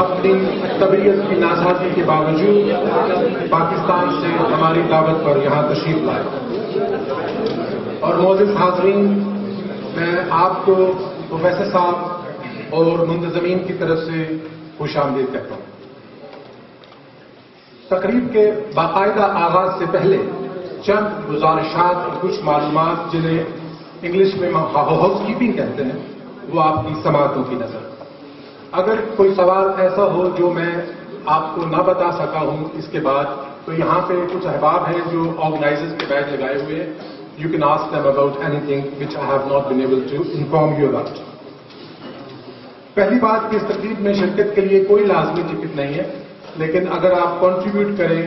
اپنی طبیعت کی ناسازی کے باوجود پاکستان سے ہماری دعوت پر یہاں تشریف لائے. اور معزز حاضرین، میں آپ کو پروفیسر صاحب اور منتظمین کی طرف سے خوش آمدید کہتا ہوں. تقریب کے باقاعدہ آغاز سے پہلے چند گزارشات اور کچھ معلومات جنہیں انگلش میں ہاؤس کیپنگ کہتے ہیں، وہ آپ کی سماعتوں کی نظر. اگر کوئی سوال ایسا ہو جو میں آپ کو نہ بتا سکا ہوں اس کے بعد، تو یہاں پہ کچھ احباب ہیں جو آرگنائزرز کے بیج لگائے ہوئے ہیں. You can ask them about any thing which I have not been able to inform you about. پہلی بات کہ اس تقریب میں شرکت کے لیے کوئی لازمی ٹکٹ نہیں ہے، لیکن اگر آپ کنٹریبیوٹ کریں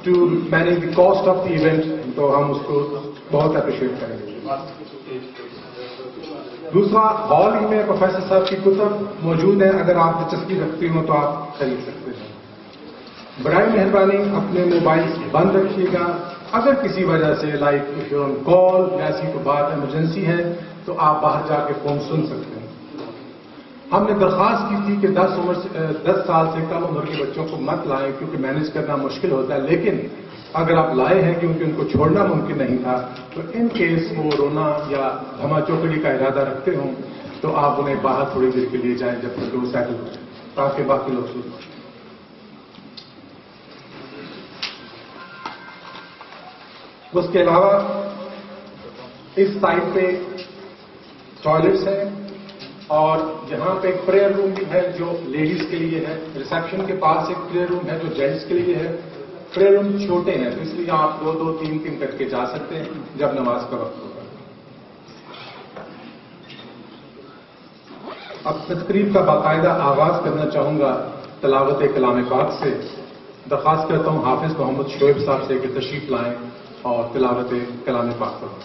to manage the cost of the event تو ہم اس کو بہت اپریشیٹ کریں گے. دوسرا، ہال ہی میں پروفیسر صاحب کی کتب موجود ہیں، اگر آپ دلچسپی رکھتے ہوں تو آپ خرید سکتے ہیں. برائے مہربانی اپنے موبائل بند رکھیے گا. اگر کسی وجہ سے لائک آن کال یا ایسی کوئی بات ایمرجنسی ہے تو آپ باہر جا کے فون سن سکتے ہیں. ہم نے درخواست کی تھی کہ 10 سال سے کم عمر کے بچوں کو مت لائیں کیونکہ مینیج کرنا مشکل ہوتا ہے، لیکن اگر آپ لائے ہیں کیونکہ ان کو چھوڑنا ممکن نہیں تھا، تو ان کیس وہ رونا یا دھما چوکڑی کا ارادہ رکھتے ہوں تو آپ انہیں باہر تھوڑی دیر کے لیے جائیں جب تک وہ سیٹل ہو جائیں تاکہ باقی لوگ سن. اس کے علاوہ اس سائٹ پہ ٹوائلٹس ہیں اور یہاں پہ ایک پریئر روم بھی ہے جو لیڈیز کے لیے ہے. ریسیپشن کے پاس ایک پریئر روم ہے جو جینٹس کے لیے ہے. پریئر روم چھوٹے ہیں تو اس لیے آپ 2-2, 3-3 کر کے جا سکتے ہیں جب نماز کا وقت ہوگا. اب تقریب کا باقاعدہ آغاز کرنا چاہوں گا تلاوت کلام پاک سے. درخواست کرتا ہوں حافظ محمد شعیب صاحب سے کہ تشریف لائیں اور تلاوت کلام پاک کریں.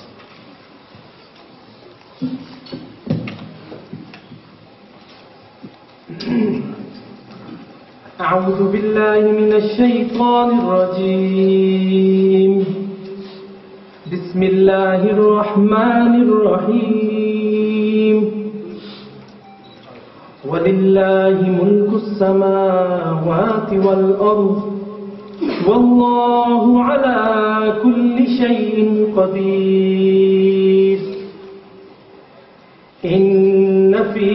اعوذ باللہ من الشیطان الرجیم. بسم اللہ الرحمن الرحیم. وَلِلَّهِ مُلْكُ السَّمَاوَاتِ وَالْأَرْضِ وَاللَّهُ عَلَى كُلِّ شَيْءٍ قَدِيرٌ. إِنَّ فِي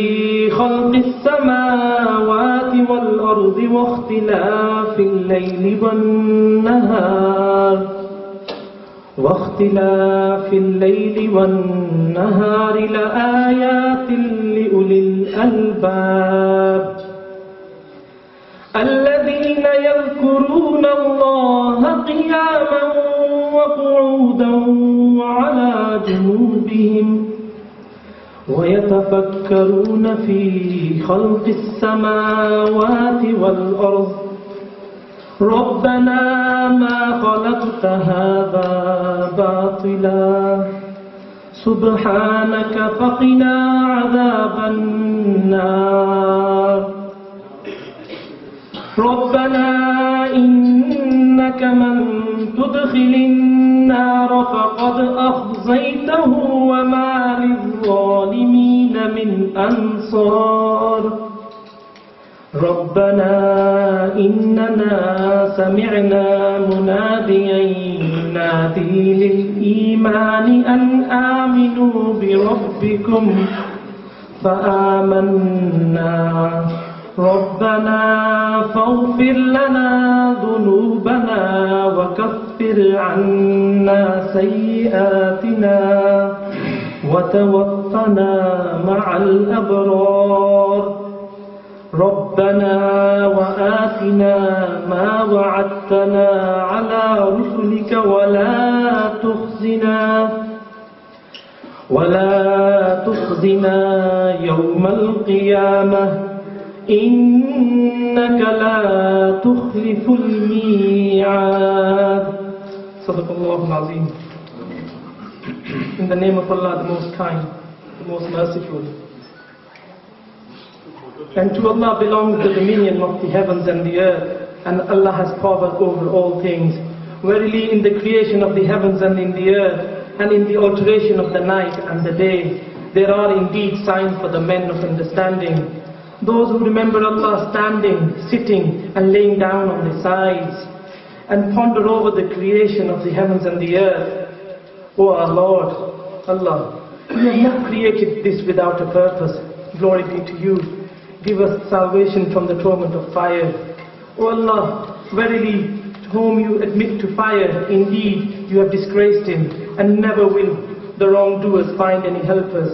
خَلْقِ السَّمَاوَاتِ وَالْأَرْضِ وَاخْتِلَافِ اللَّيْلِ وَالنَّهَارِ لَآيَاتٍ لِأُولِي الْأَلْبَابِ الَّذِينَ يَذْكُرُونَ اللَّهَ قِيَامًا وَقُعُودًا وَعَلَى جُنُوبِهِمْ وَيَتَفَكَّرُونَ فِي خَلْقِ السَّمَاوَاتِ وَالْأَرْضِ رَبَّنَا مَا خَلَقْتَ هَذَا بَاطِلًا سُبْحَانَكَ فَقِنَا عَذَابَ النَّارِ. رَبَّنَا إِنَّكَ مَن تُدْخِلِ النَّارَ فَقَدْ أَخْزَيْتَهُ وَمَا لِلظَّالِمِينَ مِنْ أَنصَارٍ. رَبَّنَا إِنَّنَا سَمِعْنَا مُنَادِيًا يُنَادِي لِلْإِيمَانِ أَنْ آمِنُوا بِرَبِّكُمْ فآمنا ربنا فاغفر لنا ذنوبنا وكفر عنا سيئاتنا وتوفنا مع الأبرار ربنا وآتنا ما وعدتنا على رسلك ولا تخزنا يوم القيامة إنك لا تخلف الميعاد. صدق الله العظيم. In the name of Allah, the most kind, the most merciful. And to Allah belongs the dominion of the heavens and the earth, and Allah has power over all things. Verily, in the creation of the heavens and in the earth, and in the alteration of the night and the day, there are indeed signs for the men of understanding. Those who remember Allah standing, sitting, and laying down on the sides, and ponder over the creation of the heavens and the earth. O our Lord, Allah, you have not created this without a purpose. Glory be to you. Give us salvation from the torment of fire. O Allah, verily, to whom you admit to fire, indeed, you have disgraced him, and never will the wrongdoers find any helpers.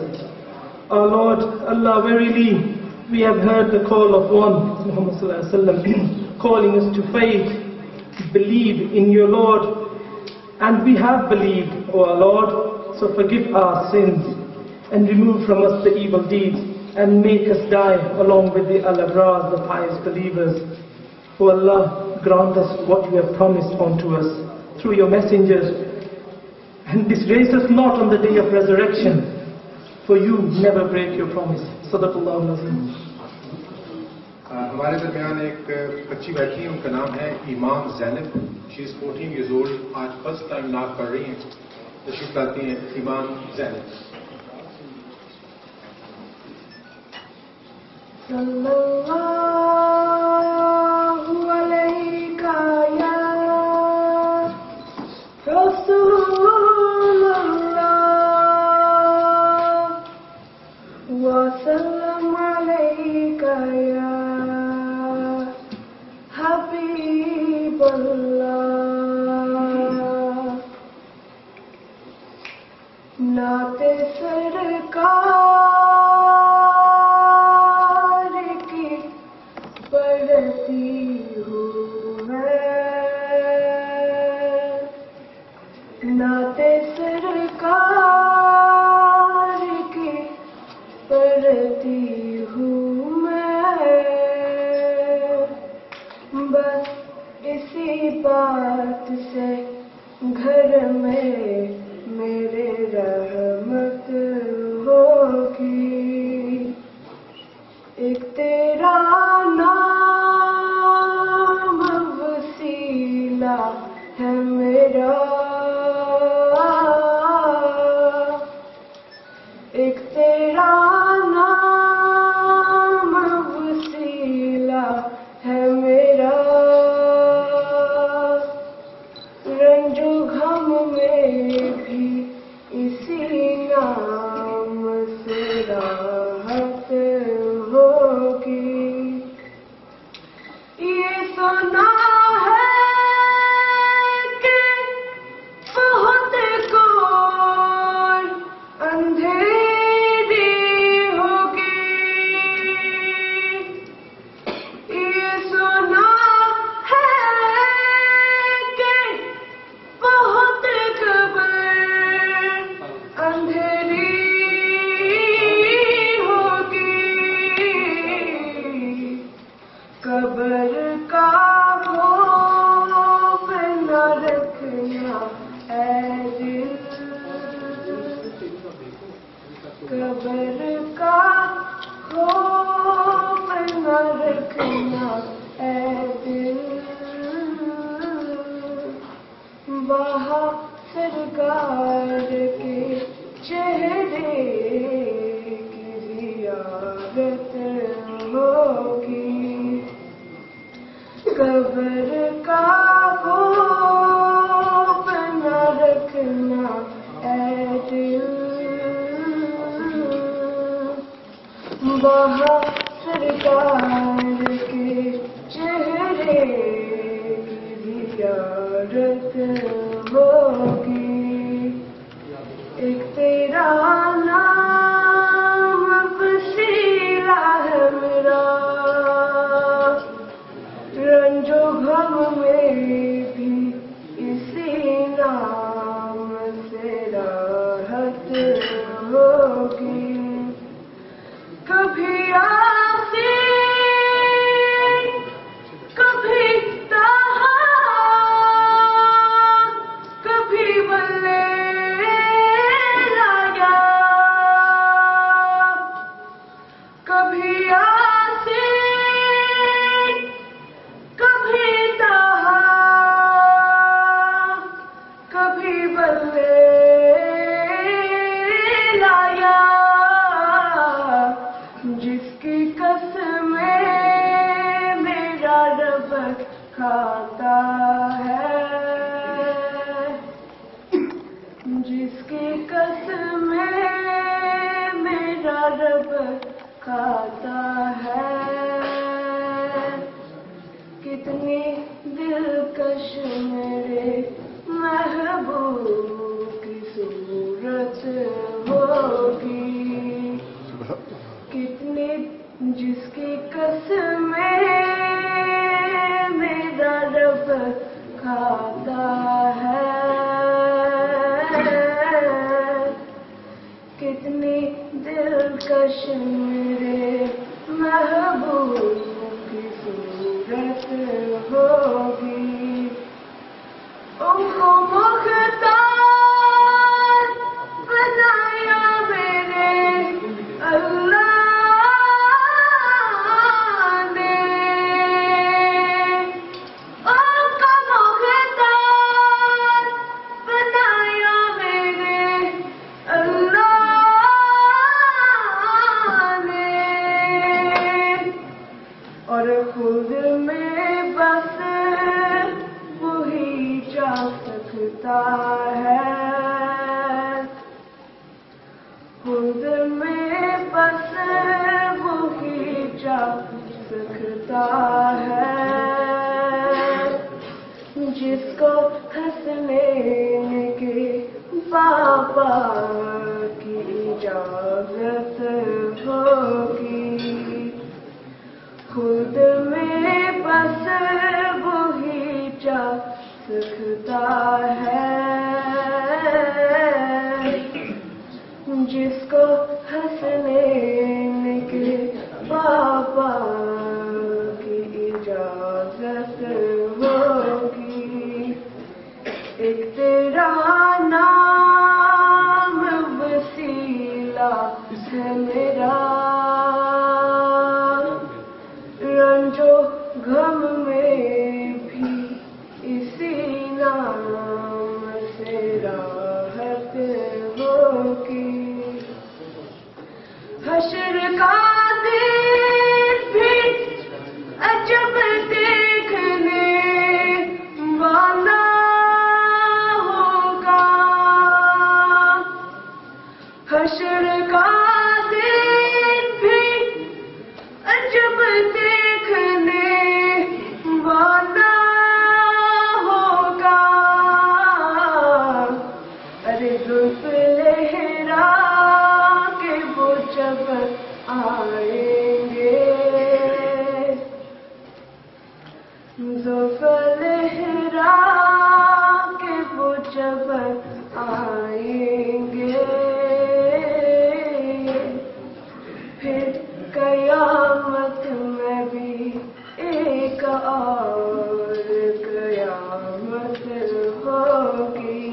Our Lord, Allah, verily, we have heard the call of one, Muhammad sallallahu alaihi wasallam, calling us to faith, believe in your Lord, and we have believed, O our Lord, so forgive our sins, and remove from us the evil deeds, and make us die along with the al-abrar, the pious believers. O Allah, grant us what you have promised unto us through your messengers, and disgrace us not on the day of resurrection, for you never break your promise. Sadaqallahu al-Azim. ہمارے درمیان ایک بچی بیٹھی ہے، ان کا نام ہے ایمان زینب. شی از 14 years old. آج فرسٹ ٹائم نعت پڑھ رہی ہیں. تشریف لاتی ہیں ایمان زینب. صلی اللہ علیہ یا رسول اللہ وسلم علیک یا حبیب اللہ. نعت سرکار کی پڑھتی ہوں میں، نعت سرکار کی پڑھتی ہوں میں، بس اسی بات سے گھر میں میرے رحمت ہوگی. ایک تیرا نام وسیلہ ہے میرا، ایک تیرا نام وسیلہ ہے میرا. رنج و غم میں بھی اسی نام سے راحت ہوگی. یہ سنا ہے کہ بہت کون اندھیری ہوگی، یہ سنا ہے کہ بہت قبر اندھیری وہاں سرکار کے چہرے کی زیارت ہوگی. ایک تیرا نام وسیلہ ہے میرا، رنج و غم میں بھی اسی نام سے راحت ہوگی. کبھی آسی کبھی تہا کبھی بلے لایا، کبھی آسی کبھی تہا کبھی بلے لایا. جس کی قسمیں میرا رب کھاتا ہے، جس کی قسمیں میرا رب کھاتا ہے. کتنی دلکش میرے محبوب کی صورت ہوگی، کتنی جس کی قسمیں میرا رب کھاتا ہے. کتنی دلکش میرے محبوب کی صورت ہوگی. ان کو مختار بنایا میرے اللہ نے، ان کو مختار بنایا میرے اللہ نے. اور خود میں بس وہی جا سکتا ہے، خود میں بس وہی جا سکتا ہے. جس کو ہنسنے کے پاپا کی اجازت ہوگی، خود میں بس وہی جا سکتا ہے. جس کو ہنسنے کے پاپا کی اجازت ہوگی. ایک تیرا نام وسیلہ ہے میرا، رنج و غم میں بھی اسی نام سے راحت ہوگی. حشر کا دن بھی عجب دیکھنے والا ہوگا، حشر کا دن بھی عجب دیکھنے والا ہوگا. ارے زلف لہرا کے وہ جب آئیں گے، زلف لہرا کے وہ جب آئیں گے، پھر قیامت میں بھی ایک اور قیامت ہوگی.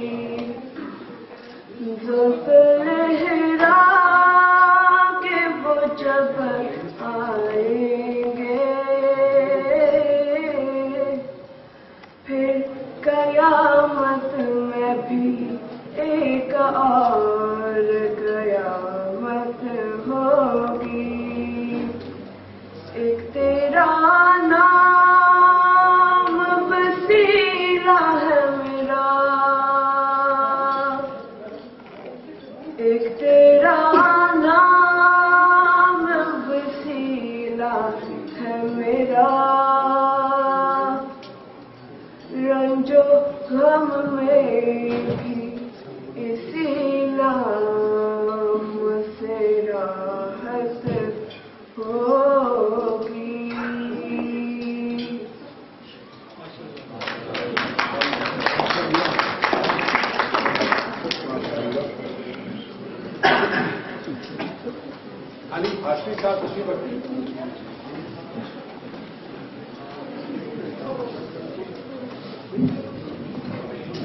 زلف لہرا کے وہ جب آئیں گے، پھر قیامت میں بھی ایک اور قیامت ہوگی. ایک تیرا نام وسیلہ ہے میرا، ایک تیرا نام صاحب تشریف رکھیے.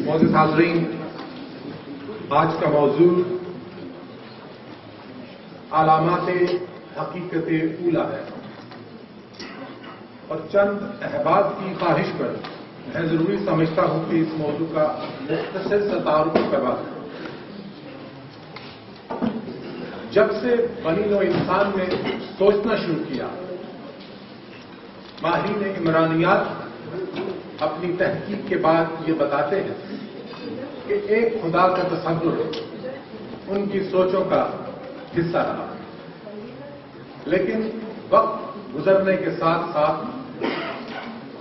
معزز حاضرین، آج کا موضوع علامات حقیقت اولی ہے اور چند احباب کی خواہش پر میں ضروری سمجھتا ہوں کہ اس موضوع کا مختصر سا تعارف کروا دوں. جب سے بنی نوع انسان نے سوچنا شروع کیا، ماہرین عمرانیات اپنی تحقیق کے بعد یہ بتاتے ہیں کہ ایک خدا کا تصور ان کی سوچوں کا حصہ رہا، لیکن وقت گزرنے کے ساتھ ساتھ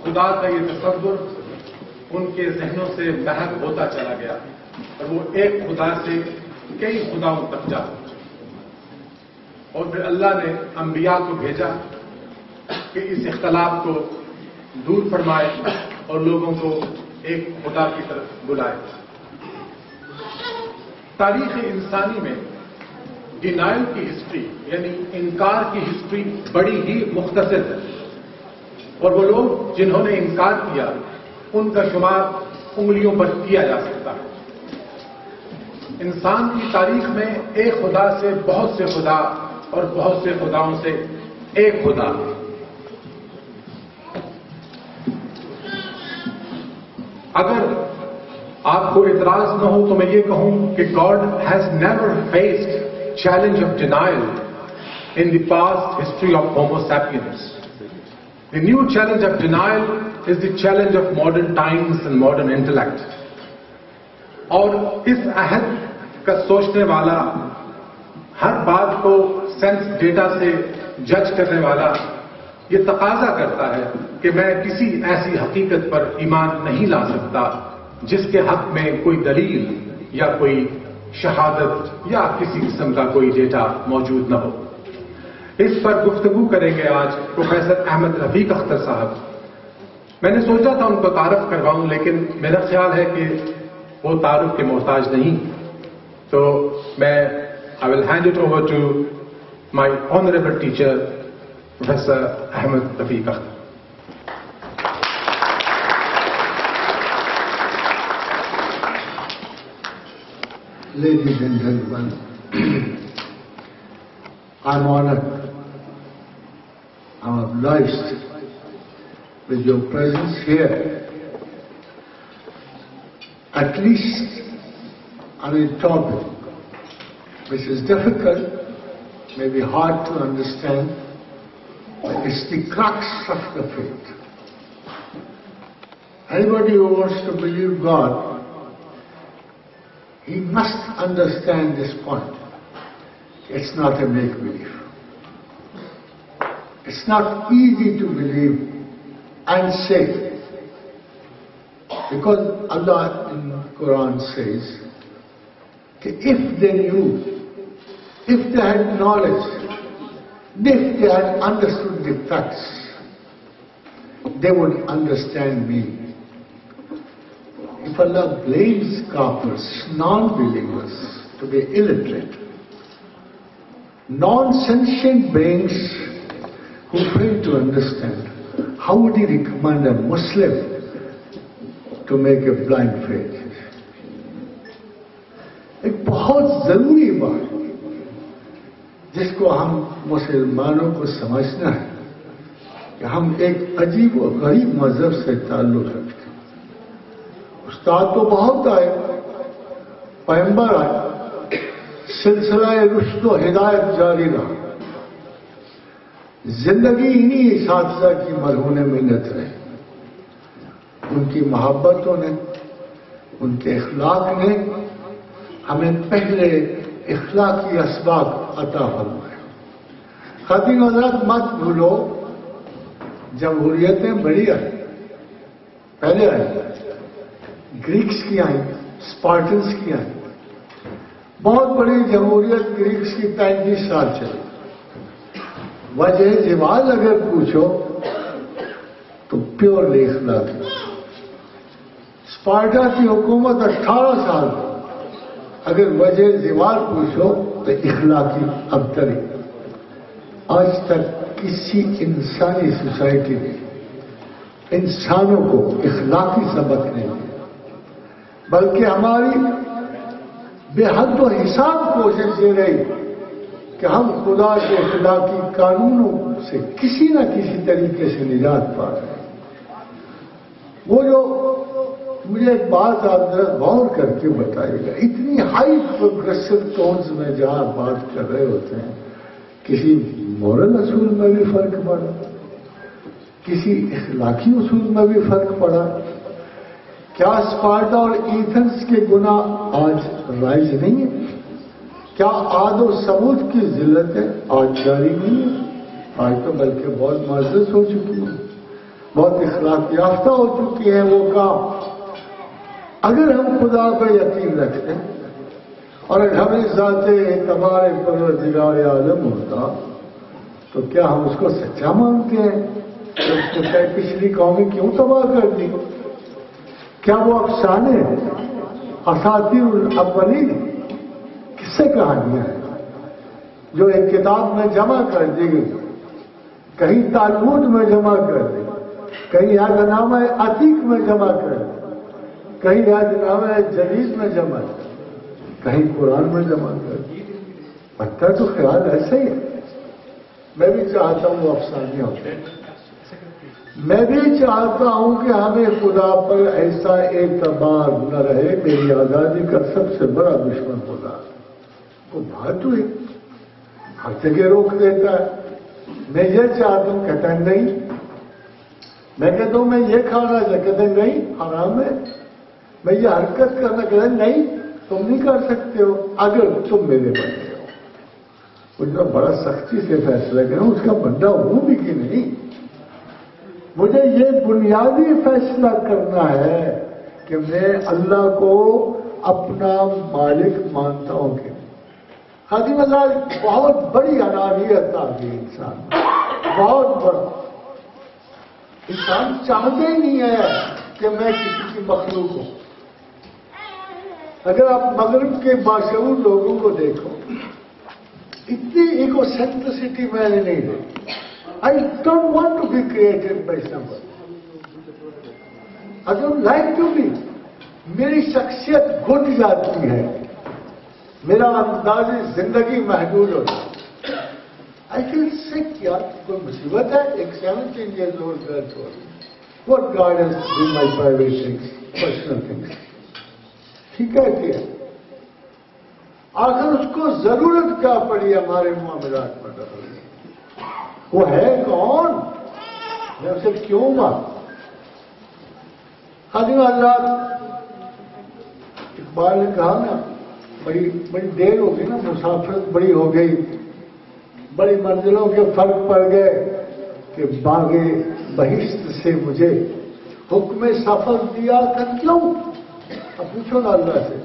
خدا کا یہ تصور ان کے ذہنوں سے محو ہوتا چلا گیا اور وہ ایک خدا سے کئی خداؤں تک جا پہنچے. اور پھر اللہ نے انبیاء کو بھیجا کہ اس اختلاف کو دور فرمائے اور لوگوں کو ایک خدا کی طرف بلائے. تاریخ انسانی میں ڈینائل کی ہسٹری یعنی انکار کی ہسٹری بڑی ہی مختصر ہے، اور وہ لوگ جنہوں نے انکار کیا ان کا شمار انگلیوں پر کیا جا سکتا ہے. انسان کی تاریخ میں ایک خدا سے بہت سے خدا اور بہت سے خداؤں سے ایک خدا. اگر آپ کو اعتراض نہ ہو تو میں یہ کہوں کہ God has never faced challenge of denial in the past history of homo sapiens. The new challenge of denial is the challenge of modern Times and modern intellect. اور اس عہد کا سوچنے والا، ہر بات کو سینس ڈیٹا سے جج کرنے والا یہ تقاضا کرتا ہے کہ میں کسی ایسی حقیقت پر ایمان نہیں لا سکتا جس کے حق میں کوئی دلیل یا کوئی شہادت یا کسی قسم کا کوئی ڈیٹا موجود نہ ہو. اس پر گفتگو کریں گے آج پروفیسر احمد رفیق اختر صاحب. میں نے سوچا تھا ان کو تعارف کرواؤں، لیکن میرا خیال ہے کہ وہ تعارف کے محتاج نہیں، تو میں I will hand it over to my honorable teacher, Professor Ahmed Rafiq Akhtar. Ladies and gentlemen, I'm honored, I'm obliged with your presence here, at least on a topic which is difficult, maybe hard to understand, but it's the crux of the faith. Anybody who wants to believe God, he must understand this point. It's not a make-believe. It's not easy to believe and say, because Allah in the Quran says, if they knew, if they had knowledge, if they had understood the facts, they would understand me. If Allah blames kafirs, non-believers, to be illiterate, non-sentient beings who fail to understand, how would he recommend a Muslim to make a blind faith? ایک بہت ضروری بات جس کو ہم مسلمانوں کو سمجھنا ہے کہ ہم ایک عجیب و غریب مذہب سے تعلق رکھتے ہیں. استاد تو بہت آئے، پیغمبر آئے، سلسلہ رشد و ہدایت جاری رہا، زندگی انہی اساتذہ کی مرہون منت رہی. ان کی محبتوں نے، ان کے اخلاق نے ہمیں پہلے اخلاقی اسباق عطا فرمایا. خاتین حضرات مت بھولو، جمہوریتیں بڑی آئی، پہلے آئی، گریکس کی آئیں، اسپارٹنس کی آئیں. بہت بڑی جمہوریت گریکس کی 35 سال چلی. وجہ جواز اگر پوچھو تو پیورلی اخلاقی. اسپارٹا کی حکومت 18 سال، اگر وجہ زوال پوچھو تو اخلاقی ابتری. آج تک کسی انسانی سوسائٹی نے انسانوں کو اخلاقی سبق نہیں دیا، بلکہ ہماری بے حد و حساب کوشش یہ رہی کہ ہم خدا کے اخلاقی قانونوں سے کسی نہ کسی طریقے سے نجات پا رہے ہیں۔ وہ جو مجھے ایک بات آپ ذرا غور کر کے بتائیے گا، اتنی ہائی پروگریسو ٹونز میں جہاں بات کر رہے ہوتے ہیں، کسی مورل اصول میں بھی فرق پڑا، کسی اخلاقی اصول میں بھی فرق پڑا۔ کیا اسپارٹا اور ایتھنس کے گناہ آج رائج نہیں ہے؟ کیا عاد و ثمود کی ذلتیں آج جاری نہیں ہے؟ آج تو بلکہ بہت معزز ہو چکی ہیں، بہت اخلاق یافتہ ہو چکی ہیں وہ کام۔ اگر ہم خدا پر یقین رکھتے ہیں اور اگر ہمیں ذات اعتبار پروردگار عالم ہوتا تو کیا ہم اس کو سچا مانتے ہیں؟ اس نے پچھلی قومیں کیوں تباہ کر دی؟ کیا وہ افسانے اساطیر الاولین کس سے کہانیاں ہیں جو ایک کتاب میں جمع کر دی گئی، کہیں تالمود میں جمع کر دی، کہیں یادنامہ عتیق میں جمع کر دی، کہیں یادنامہ جدید میں جمع کر دی، کہیں قرآن میں جمع کر دی؟ پتہ تو خیال ایسے ہی ہے۔ میں بھی چاہتا ہوں وہ افسانے ہوتے ہیں، میں بھی چاہتا ہوں کہ ہمیں خدا پر ایسا اعتبار نہ رہے۔ میری آزادی کا سب سے بڑا دشمن خدا ہے، وہ بات ہوئی ہر جگہ روک دیتا ہے۔ میں یہ چاہتا ہوں، کہتا ہے نہیں، میں کہتا ہوں میں یہ کھانا چاہتا، کہتا ہے نہیں حرام ہے، میں یہ حرکت کرنا، کہتا ہے نہیں تم نہیں کر سکتے ہو اگر تم میرے بندے ہو۔ اس میں بڑا سختی سے فیصلہ کرنا، اس کا بندہ ہوں بھی کہ نہیں۔ مجھے یہ بنیادی فیصلہ کرنا ہے کہ میں اللہ کو اپنا مالک مانتا ہوں کہ خادم اللہ بہت بڑی انانیت آ گئی انسان، بہت بڑا۔ انسان چاہتے ہی نہیں ہے کہ میں کسی کی مخلوق ہوں۔ اگر آپ مغرب کے باشعور لوگوں کو دیکھو، اتنی ایگو سینٹرسٹی میں نے نہیں دیکھی۔ I don't want to be created by somebody. I don't like to be. میری شخصیت گھٹ جاتی ہے، میرا انداز زندگی محدود ہوتا ہے۔ I feel sick یار، کوئی مصیبت ہے؟ ایک 17 years old girl told me, what God has been my private things, personal things. ٹھیک ہے کیا؟ آخر اس کو ضرورت کیا پڑی ہمارے معاملات پر دخل؟ وہ ہے کون؟ میں اسے کیوں مانتا؟ خادم اللہ اقبال نے کہا نا، بڑی دیر ہو گئی نا، مسافرت بڑی ہو گئی، بڑی منزلوں کے فرق پڑ گئے کہ باغ بہشت سے مجھے حکم سفر دیا تھا کیوں؟ اب پوچھو نا اللہ سے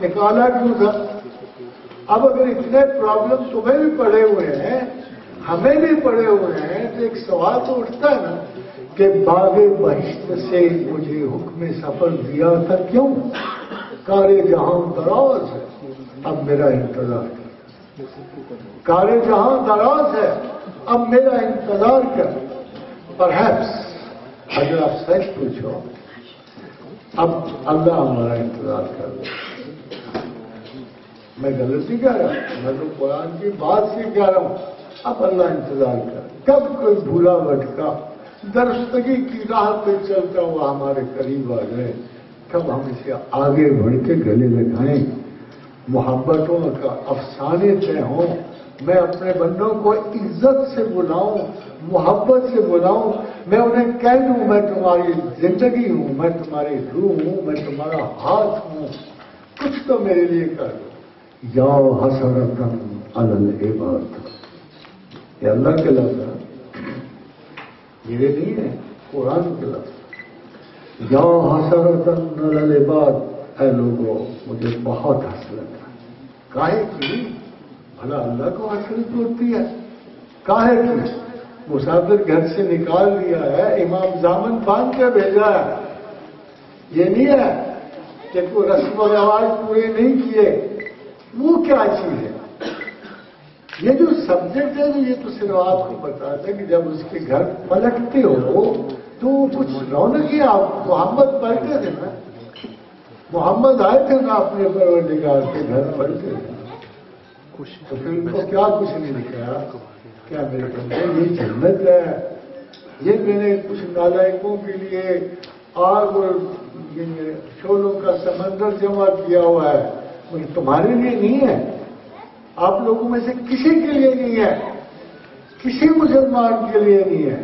نکالا کیوں تھا؟ اب اگر اتنے پرابلم تمہیں بھی پڑے ہوئے ہیں، ہمیں بھی پڑے ہوئے ہیں، تو ایک سوال تو اٹھتا ہے نا کہ باغ بہشت سے مجھے حکم سفر دیا تھا کیوں؟ کار جہاں دراز ہے، اب میرا انتظار کر۔ کار جہاں دراز ہے، اب میرا انتظار کر۔ پرہیپس اگر آپ سچ پوچھو، اب اللہ ہمارا انتظار کر لے۔ میں غلطی کہہ رہا ہوں، میں تو قرآن کی بات سے کہہ رہا ہوں۔ اب اللہ انتظار کر، کب کوئی بھولا بھٹکا درستگی کی راہ پہ چلتا ہوا ہمارے قریب آ جائے، کب ہم اسے آگے بڑھ کے گلے لگائیں، محبتوں کا افسانے طے ہوں، میں اپنے بندوں کو عزت سے بلاؤں، محبت سے بلاؤں، میں انہیں کہہ دوں میں تمہاری زندگی ہوں، میں تمہاری روح ہوں، میں تمہارا ہاتھ ہوں، کچھ تو میرے لیے کر دو۔ یا حسرتن علی العباد، یہ اللہ کے لفظ ہے، میرے نہیں ہے، قرآن کے لفظ۔ یا حسرتن علی العباد، اے لوگوں مجھے بہت حسرت ہے۔ کاہے کی؟ بھلا اللہ کو حسرت ہوتی ہے؟ کاہے کی؟ مسافر گھر سے نکال دیا ہے، امام ضامن باندھ کے بھیجا ہے، یہ نہیں ہے کہ کوئی رسم و رواج پورے نہیں کیے۔ وہ کیا چیز ہے؟ یہ جو سبجیکٹ ہے یہ تو صرف آپ کو بتاتا ہے کہ جب اس کے گھر پلٹتے ہو تو کچھ رونق ہی آپ محمد پڑھتے تھے نا، محمد آئے تھے نا اپنے پروردگار کے گھر پڑھتے تھے، تو پھر ان کو کیا کچھ نہیں کہا، کیا میرے بندے یہ جنت ہے، یہ میں نے کچھ نالائقوں کے لیے آگ اور شولوں کا سمندر جمع کیا ہوا ہے، مگر تمہارے لیے نہیں ہے، آپ لوگوں میں سے کسی کے لیے نہیں ہے، کسی مسلمان کے لیے نہیں ہے۔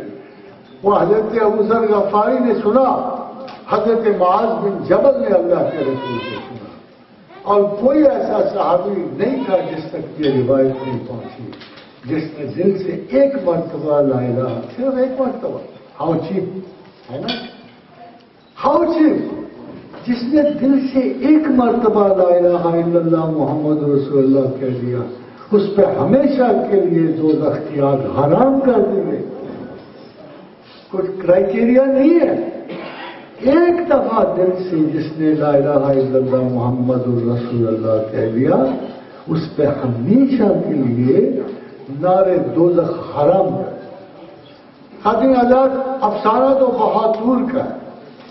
وہ حضرت ابو ذر غفاری نے سنا، حضرت معاذ بن جبل نے اللہ کے رسول سے سنا، اور کوئی ایسا صحابی نہیں تھا جس تک یہ روایت نہیں پہنچی جس نے دل سے ایک مرتبہ لا الہ، صرف ایک مرتبہ، ہاؤ چیپ ہے نا، ہاؤ چیپ، جس نے دل سے ایک مرتبہ لا الہ الا اللہ محمد رسول اللہ کہہ دیا، اس پہ ہمیشہ کے لیے دوزخ کی آگ حرام کر دی گئی۔ کچھ کرائٹیریا نہیں ہے، ایک دفعہ دل سے جس نے لا الہ الا اللہ محمد رسول اللہ کہہ دیا، اس پہ ہمیشہ کے لیے نار دوزخ حرام کر دی۔ خاتون حضرات، افسانہ تو بہت دور کا ہے،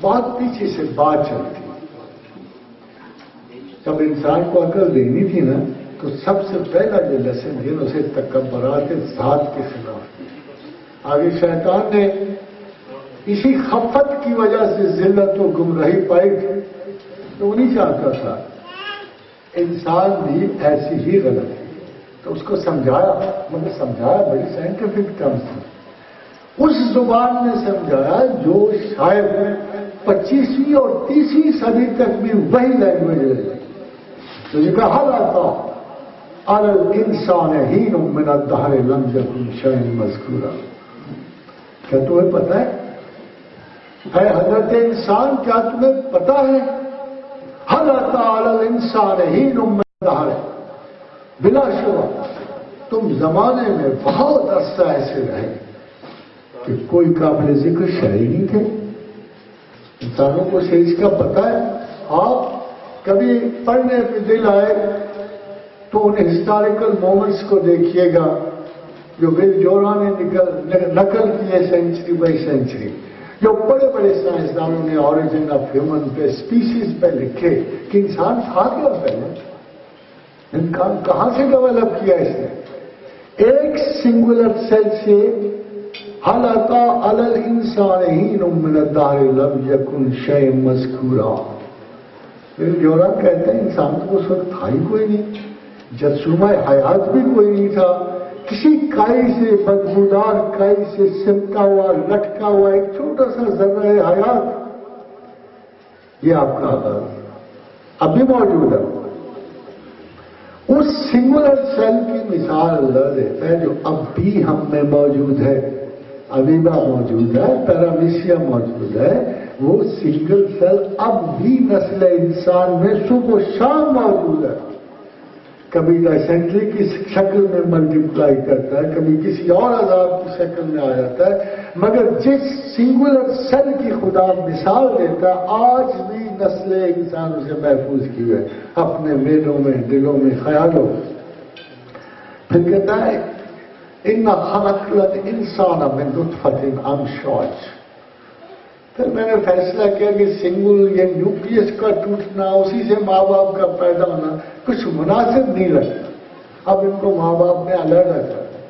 بہت پیچھے سے بات چلتی۔ جب انسان کو عقل دینی تھی نا تو سب سے پہلا جو لیسن دیا اسے تکبرات ذات کے خلاف دیا۔ آگے شیطان نے اسی خفت کی وجہ سے ذلت و گمراہی پائی تھی، تو وہ نہیں چاہتا تھا انسان بھی ایسی ہی غلط ہے، تو اس کو سمجھایا، مگر سمجھایا بڑی سائنٹیفک ٹرمز تھی، اس زبان میں سمجھایا جو شاید 25ویں اور 30ویں صدی تک بھی وہی لینگویج رہی، تو یہ کہا جاتا علی الانسان حین من الدہر لم یکن شیئا مذکورا۔ کیا تمہیں پتہ ہے اے حضرت انسان، کیا تمہیں پتہ ہے حل اتی علی الانسان حین من الدہر، بلا شبہ تم زمانے میں بہت عرصہ ایسے رہے کہ کوئی قابل ذکر شے ہی نہیں تھے۔ انسانوں کو اس کا پتہ ہے، آپ کبھی پڑھنے پہ دل آئے تو ان ہسٹوریکل مومنٹس کو دیکھیے گا جو بل جورا نے نقل کیے سینچری بائی سینچری، جو بڑے بڑے سائنسدانوں نے اوریجن آف ہیومن پہ، اسپیسیز پہ لکھے کہ انسان تھا کیا پہلے، انسان کہاں سے ڈیولپ کیا اس نے، ایک سنگولر سیل سے حل اتی علی الانسان حین من الدہر لم یکن شیئا مذکورا۔ پھر جورا کہتے ہیں انسان تو اس وقت تھا ہی کوئی نہیں، جرثومہ حیات بھی کوئی نہیں تھا، کسی کائی سے، بدبودار کائی سے سمٹا ہوا لٹکا ہوا ایک چھوٹا سا ذرہ حیات، یہ آپ کا آغاز اب بھی موجود ہے۔ اس سنگولر سیل کی مثال اللہ دیتا ہے جو اب بھی ہم میں موجود ہے، امیبا موجود ہے، پیرامیشیا موجود ہے، وہ سنگل سیل اب بھی نسل انسان میں صبح و شام موجود ہے، کبھی ڈائسینٹری کی شکل میں ملٹیپلائی کرتا ہے، کبھی کسی اور عذاب کی شکل میں آ جاتا ہے، مگر جس سنگولر سیل کی خدا مثال دیتا ہے آج بھی نسل انسان اسے محفوظ کی ہے اپنے میلوں میں، دلوں میں، خیالوں میں۔ پھر کہتا ہے اِنَّا خَلَقْنَا الْإِنسَانَ مِن نُطْفَةٍ أَمْشَاجٍ۔ پھر میں نے فیصلہ کیا کہ سنگل یا نیوکلیس کا ٹوٹنا، اسی سے ماں باپ کا پیدا ہونا کچھ مناسب نہیں لگتا، اب ان کو ماں باپ نے علیحدہ کر دیا،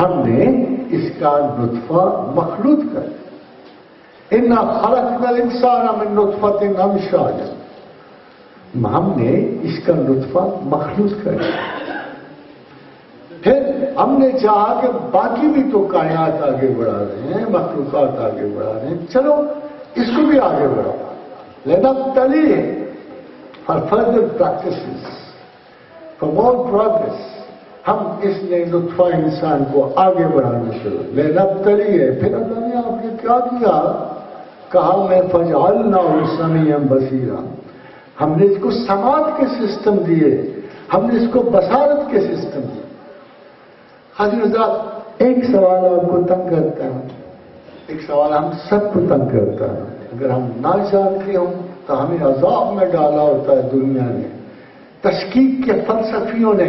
ہم نے اس کا نطفہ مخلوط کر دیا۔ اِنَّا خَلَقْنَا الْإِنسَانَ مِن نُطْفَةٍ أَمْشَاجٍ، ہم نے اس کا نطفہ مخلوط کر دیا۔ پھر ہم نے چاہا کہ باقی بھی تو کائنات آگے بڑھا رہے ہیں، مخلوقات آگے بڑھا رہے ہیں، چلو اس کو بھی آگے بڑھاؤ، لنبتلیہ for further practices, for more progress, ہم اس نے نطفہ انسان کو آگے بڑھانا شروع، لنبتلیہ۔ پھر اللہ نے آپ نے کیا کیا، کہا میں فجعلناہ سمیعا بصیرا، ہم نے اس کو سماعت کے سسٹم دیے، ہم نے اس کو بصارت کے سسٹم دیے۔ حضرت ایک سوال آپ کو تنگ کرتا ہے، ایک سوال ہم سب کو تنگ کرتا ہے، اگر ہم نہ جانتے ہوں تو ہمیں عذاب میں ڈالا ہوتا ہے دنیا نے، تشکیک کے فلسفیوں نے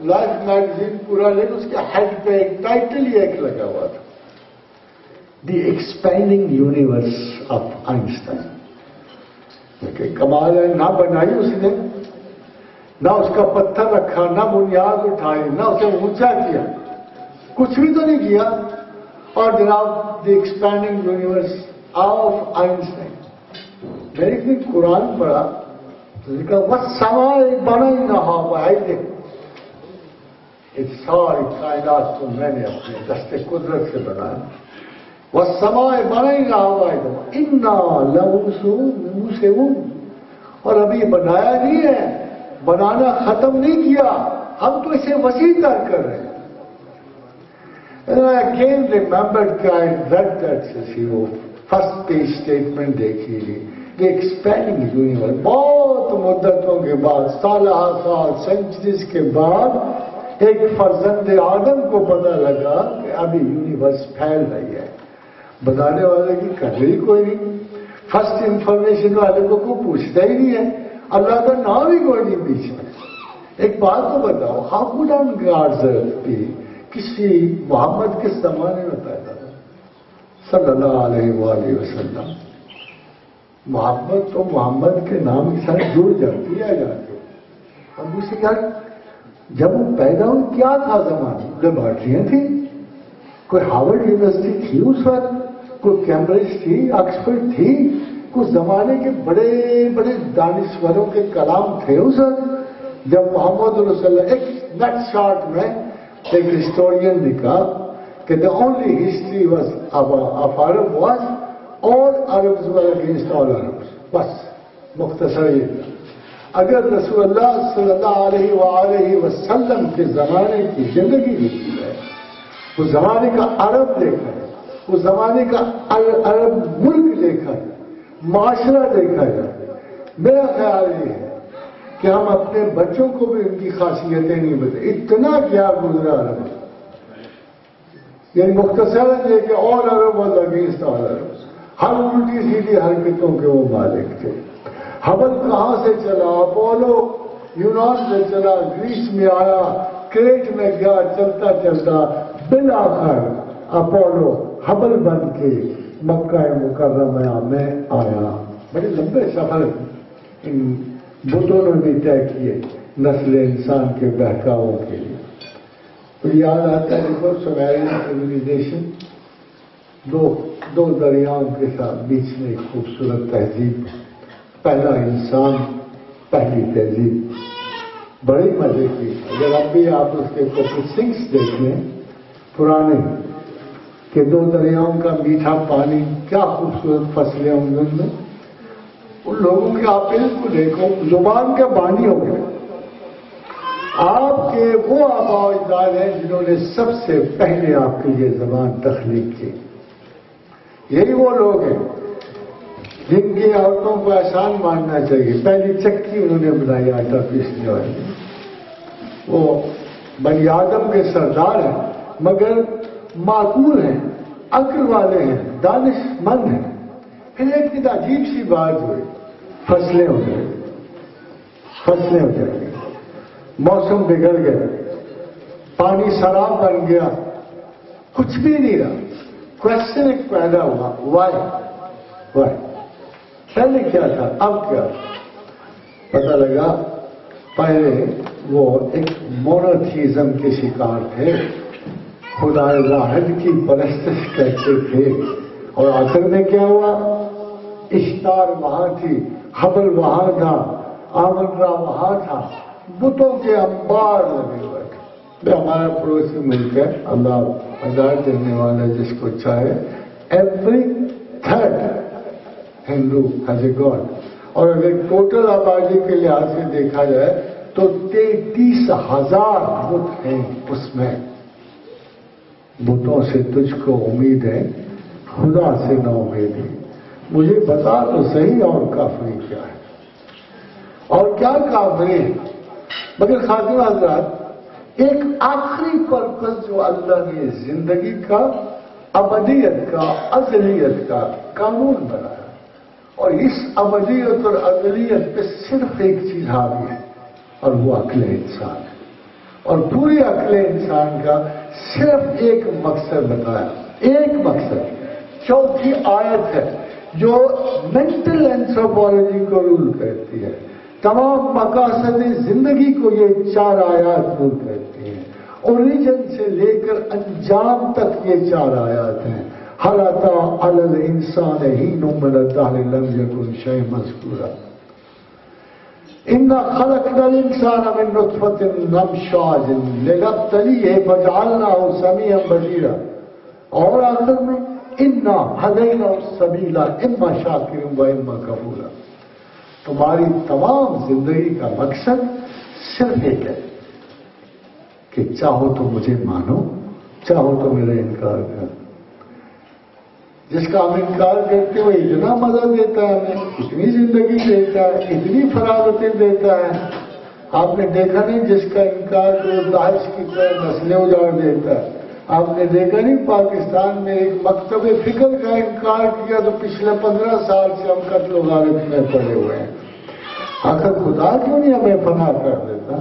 لائف میگزین پورا لیکن اس کے ہیڈ پہ ایک ٹائٹل ہی ایک لگا ہوا تھا، دی ایکسپینڈنگ یونیورس آف آئنسٹائن. کہ کمال ہے، نہ بنائی اس نے، نہ اس کا پتھر رکھا، نہ بنیاد اٹھائی، نہ اسے اونچا کیا، کچھ بھی تو نہیں کیا. اور جناب دی ایکسپینڈنگ یونیورس آف آئنسٹائن. میں نے ایک دن قرآن پڑھا، لکھا وَالسَّمَاءِ بَنَيْنَاهَا بِأَيْدٍ. اس ساری کائنات کو میں نے اپنے دست قدرت سے بنایا. وَالسَّمَاءِ بَنَيْنَاهَا بِأَيْدٍ إِنَّا لَمُوسِعُونَ. اور ابھی بنایا نہیں ہے، بنانا ختم نہیں کیا، ہم تو اسے وسیع تر کر رہے ہیں. I again remembered کہ I read that first page statement دیکھی لی. The expanding universe. بہت مدتوں کے بعد، سالہ سال، سینچریز کے بعد ایک فرزند آدم کو پتہ لگا کہ ابھی یونیورس پھیل رہی ہے. بتانے والے کی کر رہی کوئی نہیں، فرسٹ انفارمیشن والے کو کوئی پوچھتا ہی نہیں ہے، اللہ کا نام ہی کوئی نہیں بیچ میں. ایک بات تو بتاؤ، ہاؤ کوڈ آن گاڈز ارتھ بھی کسی محمد کے زمانے میں پیدا تھا صلی اللہ علیہ وآلہ وسلم. محمد تو محمد کے نام کے ساتھ جڑ جاتی ہے جاتے. اب اسے کیا جب وہ پیدا ہوئی کیا تھا زمانہ؟ لیبارٹریاں تھیں، کوئی ہارورڈ یونیورسٹی تھی اس وقت، کوئی کیمبرج تھی، آکسفورڈ تھی، کچھ زمانے کے بڑے بڑے دانشوروں کے کلام تھے اس وقت جب محمد رسول اللہ. ایک نیٹ شارٹ میں ایک ہسٹورین نے کہا کہ the only history was of Arab was all Arabs were against all Arabs. بس مختصر یہ تھا. اگر رسول اللہ صلی اللہ علیہ وآلہ وسلم کے زمانے کی زندگی دیکھی ہے، اس زمانے کا عرب دیکھا ہے، اس زمانے کا عرب ملک دیکھا ہے، معاشرہ دیکھا ہے، میرا خیال یہ ہے کہ ہم اپنے بچوں کو بھی ان کی خاصیتیں نہیں بتائیں. اتنا کیا گزرا رہا، یعنی مختصر یہ کہ اور عرب اور اگینسٹ اور عرب، ہر الٹی سیدھی حرکتوں کے وہ مالک تھے. ہبل کہاں سے چلا؟ اپولو یونان سے چلا، گریس میں آیا، کریٹ میں گیا، چلتا چلتا بالآخر اپولو ہبل بن کے مکہ مکرمہ میں آیا. بڑے لمبے سفر ان بتوں نے بھی طے کیے نسل انسان کے بہکاؤں کے لیے. تو یاد آتا ہے دیکھو سمیرین سیویلائزیشن، دو دریاؤں کے ساتھ بیچ میں ایک خوبصورت تہذیب، پہلا انسان، پہلی تہذیب، بڑی مزے کی. اگر اب بھی آپ اس کے سنکس دیکھ لیں پرانے کہ دو دریاؤں کا میٹھا پانی، کیا خوبصورت فصلیں ہوں گے ان میں. ان لوگوں کے آپ علم کو دیکھو، زبان کے بانی ہو گئے. آپ کے وہ آباء و اجداد ہیں جنہوں نے سب سے پہلے آپ کے لیے زبان تخلیق کی. یہی وہ لوگ ہیں جن کی عورتوں کو احسان ماننا چاہیے. پہلی چکی انہوں نے بنائی آٹا پیسنے والی. وہ بنی آدم کے سردار ہیں مگر معقول ہیں، عقل والے ہیں، دانش مند ہیں. پھر ایک عجیب سی بات ہوئی، فصلیں ہو جائیں، موسم بگڑ گیا، پانی سراب بن گیا، کچھ بھی نہیں رہا. کوشچن ایک پیدا ہوا، وائی پہلے کیا تھا اب کیا؟ پتہ لگا پہلے وہ ایک مونوتھیزم کے شکار تھے، خدا واحد کی پرستش کرتے تھے. اور آخر میں کیا ہوا؟ اشتار وہاں تھی، حبل وہاں تھا، آمن را وہاں تھا، بتوں کے انبار لگے ہوئے تھے. ہمارا پڑوسی ملک ہے، اللہ ہدایت دینے والا جس کو چاہے. Every third Hindu has a God. اور اگر ٹوٹل آبادی کے لحاظ سے دیکھا جائے تو 33,000 بت ہیں اس میں. بتوں سے تجھ کو امید ہے، خدا سے نہ امید ہے. مجھے بتا تو صحیح اور کافری کیا ہے اور کیا کافری ہے. مگر خاتون حضرات، ایک آخری پرپس جو اللہ نے زندگی کا، ابدیت کا، ازلیت کا قانون بنایا، اور اس ابدیت اور ازلیت پہ صرف ایک چیز حاوی ہے اور وہ عقل انسان ہے. اور پوری عقل انسان کا صرف ایک مقصد بتایا، ایک مقصد۔ چوتھی آیت ہے جو مینٹل اینتھروپولوجی کو رول کرتی ہے، تمام مقاصد زندگی کو یہ 4 آیات رول کرتی ہیں، اوریجن سے لے کر انجام تک یہ 4 آیات ہیں۔ هل أتى على الإنسان حين من الدهر لم يكن شيئا مذكورا إنا خلقنا الإنسان من نطفة أمشاج لنبتليه فجعلناه سميعا بصيرا، اور آخر میں إنا هديناه السبيل إما شاكرا وإما كفورا۔ تمہاری تمام زندگی کا مقصد صرف ایک ہے کہ چاہو تو مجھے مانو، چاہو تو میرا انکار کرو۔ جس کا ہم انکار کرتے ہوئے اتنا مزہ دیتا ہے، ہمیں اتنی زندگی دیتا ہے، اتنی فراغتیں دیتا ہے۔ آپ نے دیکھا نہیں جس کا انکار جو داعش کی طرح نسلیں اجاڑ دیتا ہے؟ آپ نے دیکھا نہیں پاکستان میں ایک مکتب فکر کا انکار کیا تو پچھلے 15 سال سے ہم قتل و غارت میں پڑے ہوئے ہیں۔ آخر خدا کیوں نہیں ہمیں پناہ کر دیتا؟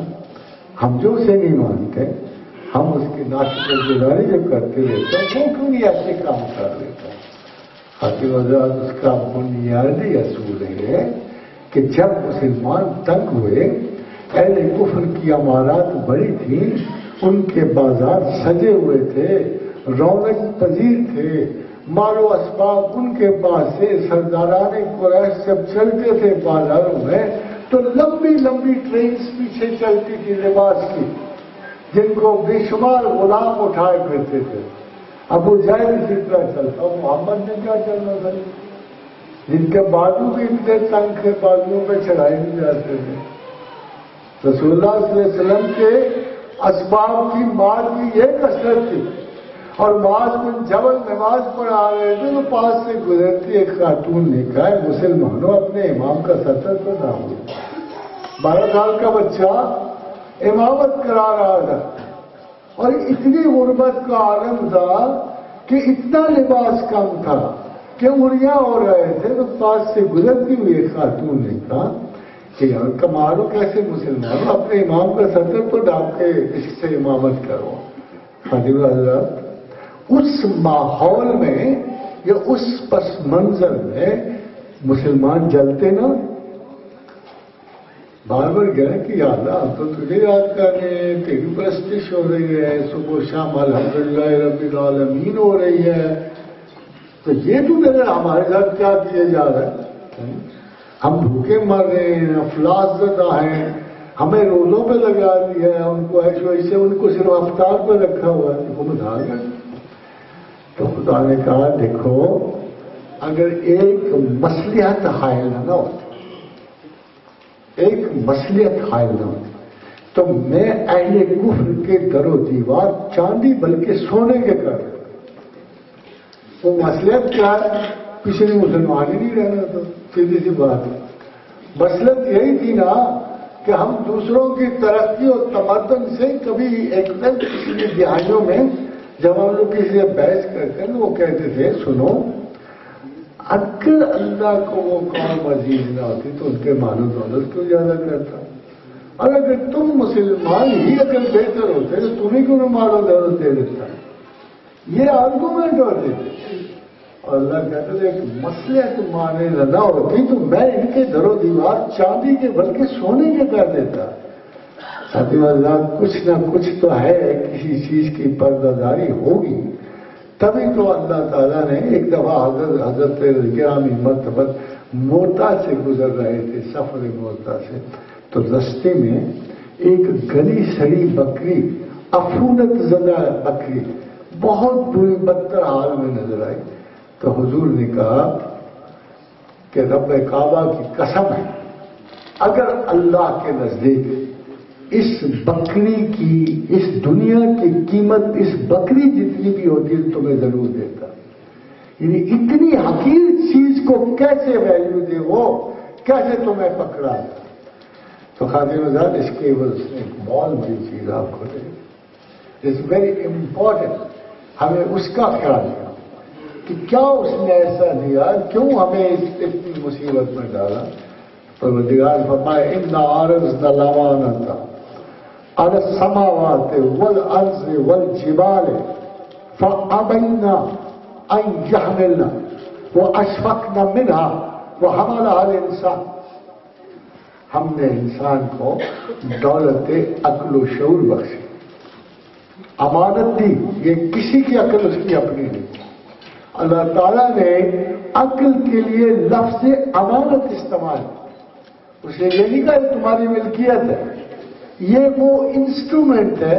ہم جو اسے نہیں مانتے، ہم اس کی ناشکر گزاری جو کرتے رہتے ہیں، وہ کیوں نہیں ایسے کام کر لیتا؟ خاطر وضاحت اس کا بنیادی اصول ہے کہ جب مسلمان تنگ ہوئے، اہل کفر کی عمارات بڑی تھیں، ان کے بازار سجے ہوئے تھے، رونق پذیر تھے، مال و اسباب ان کے پاس سے، سرداران قریش جب چلتے تھے بازاروں میں تو لمبی لمبی ٹرینز پیچھے چلتی تھی لباس کی، جن کو بے شمار غلام اٹھائے پھرتے تھے۔ ابو جہل اسی طرح چلتا، محمد نے کیا چلنا تھا؟ جن کے بازو بھی اتنے تنگ تھے، بازوؤں پہ چڑھائے نہیں جاتے تھے۔ رسول اللہ صلی اللہ علیہ وسلم کے اسباب کی مال کی یہ کثرت تھی، اور معاذ بن جبل نماز پڑھا رہے تھے تو پاس سے گزرتی ایک خاتون نے کہا، مسلمانوں اپنے امام کا سطر تو نہ ہو۔ 12 سال کا بچہ امامت کرا رہا تھا، اور اتنی غربت کا عالم تھا کہ اتنا لباس کم تھا کہ اڑیاں ہو رہے تھے، تو پاس سے گزرتی ہوئی ایک خاتون نے کہا کہ یار کمالو کیسے مسلمان اپنے امام کا سطر تو ڈھانپ کے اس سے امامت کرو۔ خادم حضرات، اس ماحول میں یا اس پس منظر میں مسلمان جلتے نا، بار بار گئے کہ یا اللہ ہم تو تجھے یاد کر رہے ہیں، تیری پرستش ہو رہی ہے، صبح و شام الحمدللہ رب العالمین ہو رہی ہے، تو یہ تو میرے ہمارے ساتھ کیا کیا جا رہا ہے؟ ہم بھوکے مر رہے ہیں، افلاس زدہ ہیں، ہمیں روزوں پہ لگا دیا ہے، ان کو ایسے ویسے ان کو صرف افطار پہ رکھا ہوا ہے، حکومت آ گئے۔ تو خدا نے کہا دیکھو، اگر ایک مصلحت حائل نہ ہو، ایک مصلحت حائل نہ ہو تو میں اہل کفر کے در و دیوار چاندی بلکہ سونے کے کر دوں۔ وہ مصلحت کیا ہے؟ کسی نے مسلمان ہی نہیں رہنا، تو سیدھی سی بات ہے۔ مصلحت یہی تھی نا کہ ہم دوسروں کی ترقی اور تمدن سے کبھی ایک دم پچھلی دہائیوں میں جب ہم لوگ کسی سے بحث کرتے ہیں، وہ کہتے تھے سنو، اگر اللہ کو وہ قوم عزیز نہ ہوتی تو ان کے مال و دولت کیوں زیادہ کرتا، اور اگر تم مسلمان ہی اگر بہتر ہوتے تو تمہیں کیوں نہ مال و دولت دے دیتا؟ یہ آرگومنٹ ہوتے تھے۔ اور اللہ کہتے تھے کہ مصلحت مانے نہ ہوتی تو میں ان کے در و دیوار چاندی کے بلکہ سونے کے کر دیتا۔ ساتھی حضرات، کچھ نہ کچھ تو ہے، کسی چیز کی پردہ داری ہوگی، تبھی تو اللہ تعالیٰ نے ایک دفعہ حضرت گرامی مرتبہ موتا سے گزر رہے تھے، سفر موتا سے، تو رستے میں ایک گلی سڑی بکری، عفونت زدہ بکری بہت بری بدتر حال میں نظر آئی، تو حضور نے کہا کہ رب کعبہ کی قسم ہے، اگر اللہ کے نزدیک اس بکری کی، اس دنیا کی قیمت اس بکری جتنی بھی ہوتی ہے تمہیں ضرور دیتا۔ یعنی اتنی حقیر چیز کو کیسے ویلیو دے، وہ کیسے تمہیں پکڑا؟ تو خادم آزاد اس کے عوض نے ایک بہت بڑی چیز آپ کو دے، اٹس ویری امپورٹنٹ۔ ہمیں اس کا خیال ہے کہ کیا اس نے ایسا دیا، کیوں ہمیں اتنی مصیبت میں ڈالا؟ پروردگار فرمائے اِنَّا عَرَضْنَا الْأَمَانَةَ علی السماوات والارض والجبال فابینا ان یحملنا واشفقنا منها وحملها الانسان. ہم نے انسان کو دولت عقل و شعور بخشی، امانت دی. یہ کسی کی عقل اس کی اپنی نہیں. اللہ تعالیٰ نے عقل کے لیے لفظ امانت استعمال. اسے یہ نہیں کہا تمہاری ملکیت ہے، یہ وہ انسٹرومنٹ ہے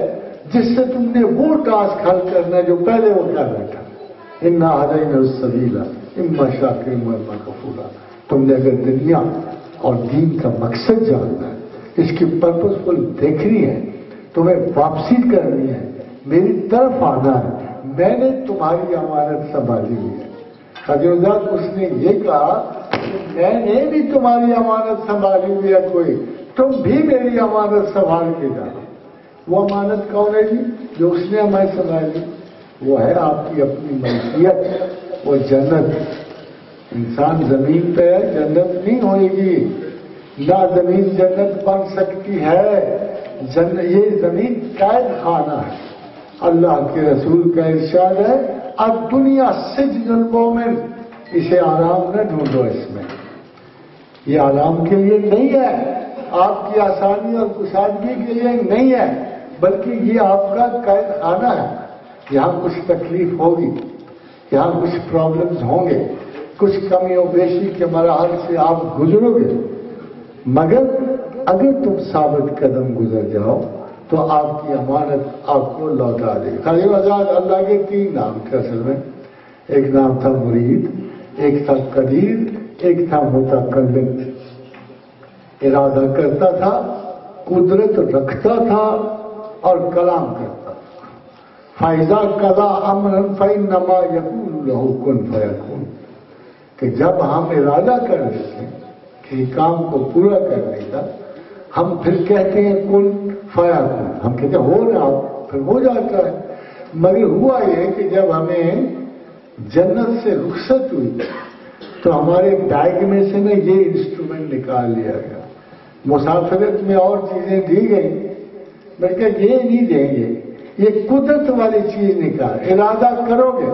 جس سے تم نے وہ ٹاسک حل کرنا ہے جو پہلے وہ کر رہا تھا. انا ہدینا السبیل اما شاکرا واما کفورا. تم نے اگر دنیا اور دین کا مقصد جاننا ہے، اس کی پرپز فل دیکھنی ہے، تمہیں واپسی کرنی ہے، میری طرف آنا ہے، میں نے تمہاری امانت سنبھالی ہوئی ہے. خدیجہ اس نے یہ کہا کہ میں نے بھی تمہاری امانت سنبھالی ہوئی ہے، کوئی تم بھی میری امانت سنبھال کے جانا. وہ امانت کون ہے جی جو اس نے ہمیں سنبھالی؟ وہ ہے آپ کی اپنی ملکیت، وہ جنت. انسان زمین پہ ہے، جنت نہیں ہوئے گی. نہ زمین جنت بن سکتی ہے. یہ زمین قید خانہ ہے. اللہ کے رسول کا ارشاد ہے اب دنیا سجن المومن. اسے آرام نہ ڈھونڈو، اس میں یہ آرام کے لیے نہیں ہے، آپ کی آسانی اور کشادگی کے لیے نہیں ہے، بلکہ یہ آپ کا قید خانہ ہے. یہاں کچھ تکلیف ہوگی، یہاں کچھ پرابلمز ہوں گے، کچھ کمی و بیشی کے مراحل سے آپ گزرو گے، مگر اگر تم ثابت قدم گزر جاؤ تو آپ کی امانت آپ کو لوٹا دے گی. خالی آزاد اللہ کے 3 نام تھے اصل میں. ایک نام تھا مرید، ایک تھا قدیر، ایک تھا متکلم. ارادہ کرتا تھا، قدرت رکھتا تھا اور کلام کرتا تھا. فَإِذَا قَضَىٰ أَمْرًا فَإِنَّمَا يَقُولُ لَهُ كُن فَيَكُونُ. کہ جب ہم ارادہ کر لیتے کہ کام کو پورا کرنے کا، ہم پھر کہتے ہیں کن فیکون. ہم کہتے ہیں ہو جاؤ، پھر ہو جاتا ہے. مگر ہوا یہ کہ جب ہمیں جنت سے رخصت ہوئی تو ہمارے بیگ میں سے نا یہ انسٹرومنٹ نکال لیا گیا. مسافرت میں اور چیزیں دی گئی، میں کہا یہ نہیں دیں گے، یہ قدرت والی چیز نکال. ارادہ کرو گے،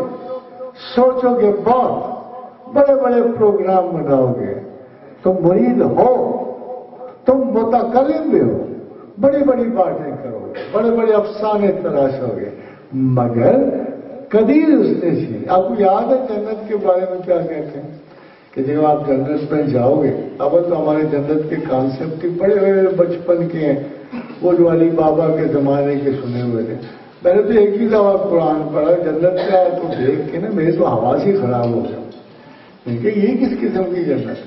سوچو گے، بہت بڑے بڑے پروگرام بناؤ گے. تم مرید ہو، تم متکلم بھی ہو، بڑی بڑی باتیں کرو گے، بڑے بڑے افسانے تراشو گے، مگر قدیر اس نے سی. آپ کو یاد ہے جنت کے بارے میں کیا کہتے ہیں کہ جب آپ جنت میں جاؤ گے، اب تو ہمارے جنت کے کانسیپٹ ہی بڑے بڑے بچپن کے ہیں، وہ جو علی بابا کے زمانے کے سنے ہوئے تھے. میں نے تو ایک ہی دفعہ قرآن پڑھا، جنت کا تو دیکھ کے نا میری تو حواس ہی خراب ہو گیا کہ یہ کس قسم کی جنت.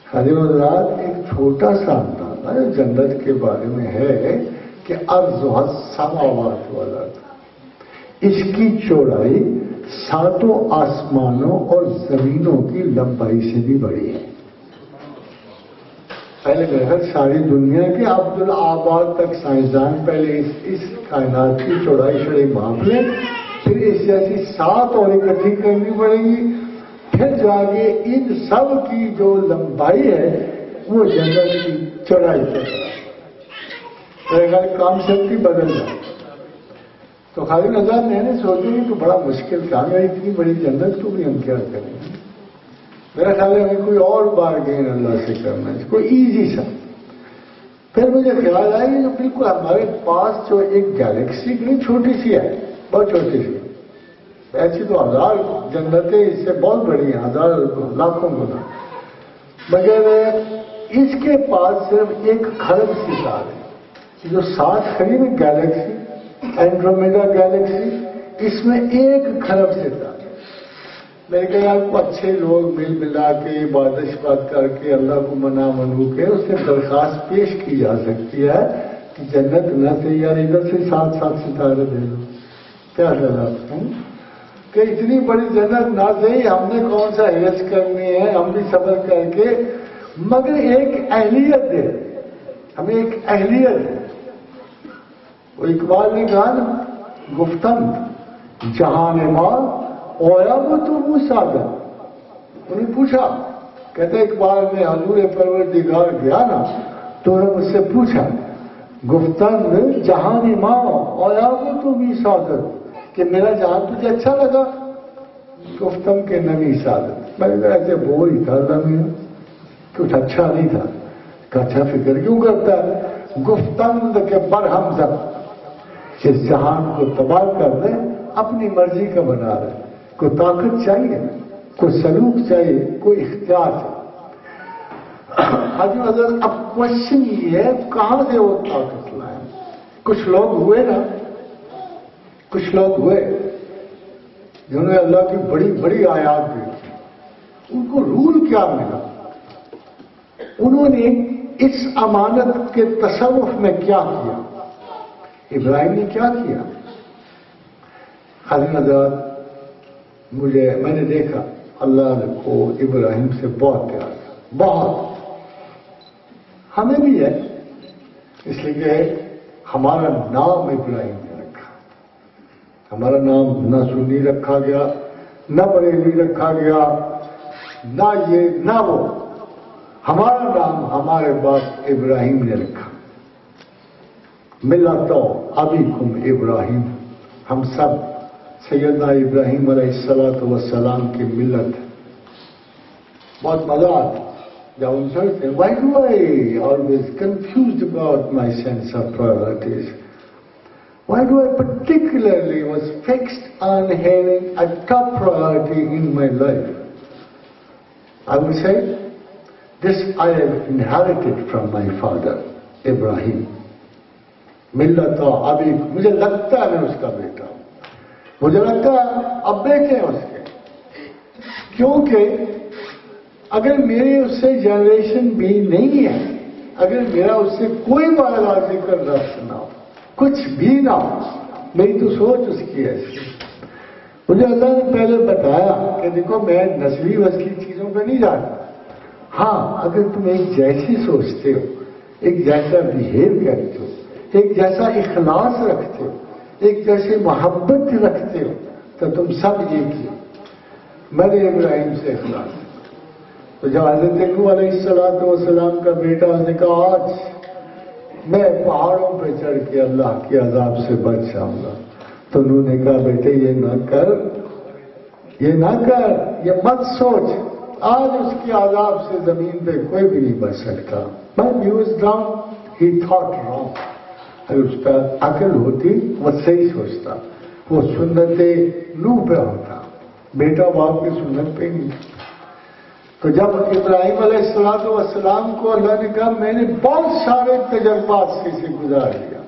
خادم حضرات ایک چھوٹا سا اندازہ جنت کے بارے میں ہے کہ ارضها السماوات والارض. اس کی چوڑائی 7 آسمانوں اور زمینوں کی لمبائی سے بھی بڑی ہے. پہلے بہت ساری دنیا کے عبدالآباد تک سائنسدان پہلے اس کائنات کی چوڑائی شڑائی ماپ لیں، پھر اس جیسی 7 اور اکٹھی کرنی پڑے گی، پھر جا کے ان سب کی جو لمبائی ہے وہ جنت کی چوڑائی ہے. کانسیپٹ ہی بدل جائے. تو خالد آزاد میں نے سوچا کہ تو بڑا مشکل کام ہے، اتنی بڑی جنت کو بھی ہم کیا کریں. میرا خیال ہے ہمیں کوئی اور بارگین اللہ سے کرنا ہے، کوئی ایزی سا. پھر مجھے خیال آیا کہ بالکل ہمارے پاس جو ایک گیلیکسی اتنی چھوٹی سی ہے، بہت چھوٹی سی. ایسی تو 1000 جنتیں اس سے بہت بڑی ہیں، 1000 لاکھوں گنا، مگر اس کے پاس صرف 1 خرب ستارے جو 7 کھڑی میں گیلیکسی، اینڈرومیڈا گیلیکسی، اس میں 1 خرب ستارے. میں کہا آپ کو اچھے لوگ مل ملا کے عبادت کر کے اللہ کو منا منو کے اس سے درخواست پیش کی جا سکتی ہے کہ جنت نہ سے یار ادھر سے 7 ستارے دے دو. کیا ڈالا کہ اتنی بڑی جنت نہ صحیح، ہم نے کون سا حیث کرنی ہے، ہم بھی صبر کر کے، مگر ایک اہلیت دے ہمیں، ایک اہلیت ہے. وہ اقبال نے کہا نا گفتم جہان ماں اویا وہ تو مساگر. انہیں پوچھا، کہتے اقبال نے حضور پروردگار گیا نا تو انہوں نے مجھ سے پوچھا گفتن جہان ماں اور تو بھی سعادت کہ میرا جہان تجھے اچھا لگا. گفتم کے نمی سعادت. میں نے ایسے بور ہی تھا میں کچھ اچھا نہیں تھا. اچھا فکر کیوں کرتا ہے؟ گفتند کے برہم زد اس جہان کو تباہ کر دے اپنی مرضی کا بنا رہے. کوئی طاقت چاہیے, کوئی سلوک چاہیے, کوئی اختیار چاہیے. حضرت اب کوشچن یہ ہے کہاں سے وہ طاقت لائیں؟ کچھ لوگ ہوئے نا, کچھ لوگ ہوئے جنہوں نے اللہ کی بڑی بڑی آیات دیکھی. ان کو رول کیا ملا؟ انہوں نے اس امانت کے تصوف میں کیا کیا؟ ابراہیم نے کیا کیا؟ حضرت میں نے دیکھا اللہ کو ابراہیم سے بہت پیار تھا, بہت. ہمیں بھی ہے, اس لیے کہ ہمارا نام ابراہیم نے رکھا. ہمارا نام نہ سنی رکھا گیا, نہ بریلی رکھا گیا, نہ یہ نہ وہ. ہمارا نام ہمارے باپ ابراہیم نے رکھا. ملت ابیکم ابراہیم. ہم سب سیدنا ابراہیم علیہ الصلوۃ والسلام کی ملت. بہت مزہ آتا جب ان سے why do I always confused about my sense of priorities? Why do I particularly was fixed on having a top priority in my life? I would say this I have inherited from my father Ibrahim. ملت ابھی مجھے لگتا ہے میں اس کا بیٹا ہوں. مجھے لگتا ہے اب بیٹے ہیں اس کے, کیونکہ اگر میری اس سے جنریشن بھی نہیں ہے, اگر میرا اس سے کوئی بایولوجیکل رشت نہ ہو, کچھ بھی نہ ہو, میری تو سوچ اس کی ایسی. مجھے اللہ نے پہلے بتایا کہ دیکھو میں نسلی وسلی چیزوں پہ نہیں جاتا. ہاں اگر تم ایک جیسی سوچتے ہو, ایک جیسا بہیو کرتے ہو, ایک جیسا اخلاص رکھتے ہو, ایک جیسے محبت رکھتے ہو, تو تم سب یہ کیا. میں نے ابراہیم سے اخلاص. تو جب حضرت نوح علیہ الصلوۃ والسلام کا بیٹا اس نے کہا آج میں پہاڑوں پہ چڑھ کے اللہ کے عذاب سے بچ جاؤں گا, تو نوح نے کہا بیٹے یہ نہ کر, یہ نہ کر, یہ مت سوچ. آج اس کے عذاب سے زمین پہ کوئی بھی نہیں بچ سکتا. But he was wrong. He thought wrong. اگر اس پہ عقل ہوتی وہ صحیح سوچتا, وہ سنت نوح پہ ہوتا, بیٹا باپ کی سنت پہ نہیں. تو جب ابراہیم علیہ الصلوۃ والسلام کو اللہ نے کہا میں نے بہت سارے تجربات سے گزار لیا,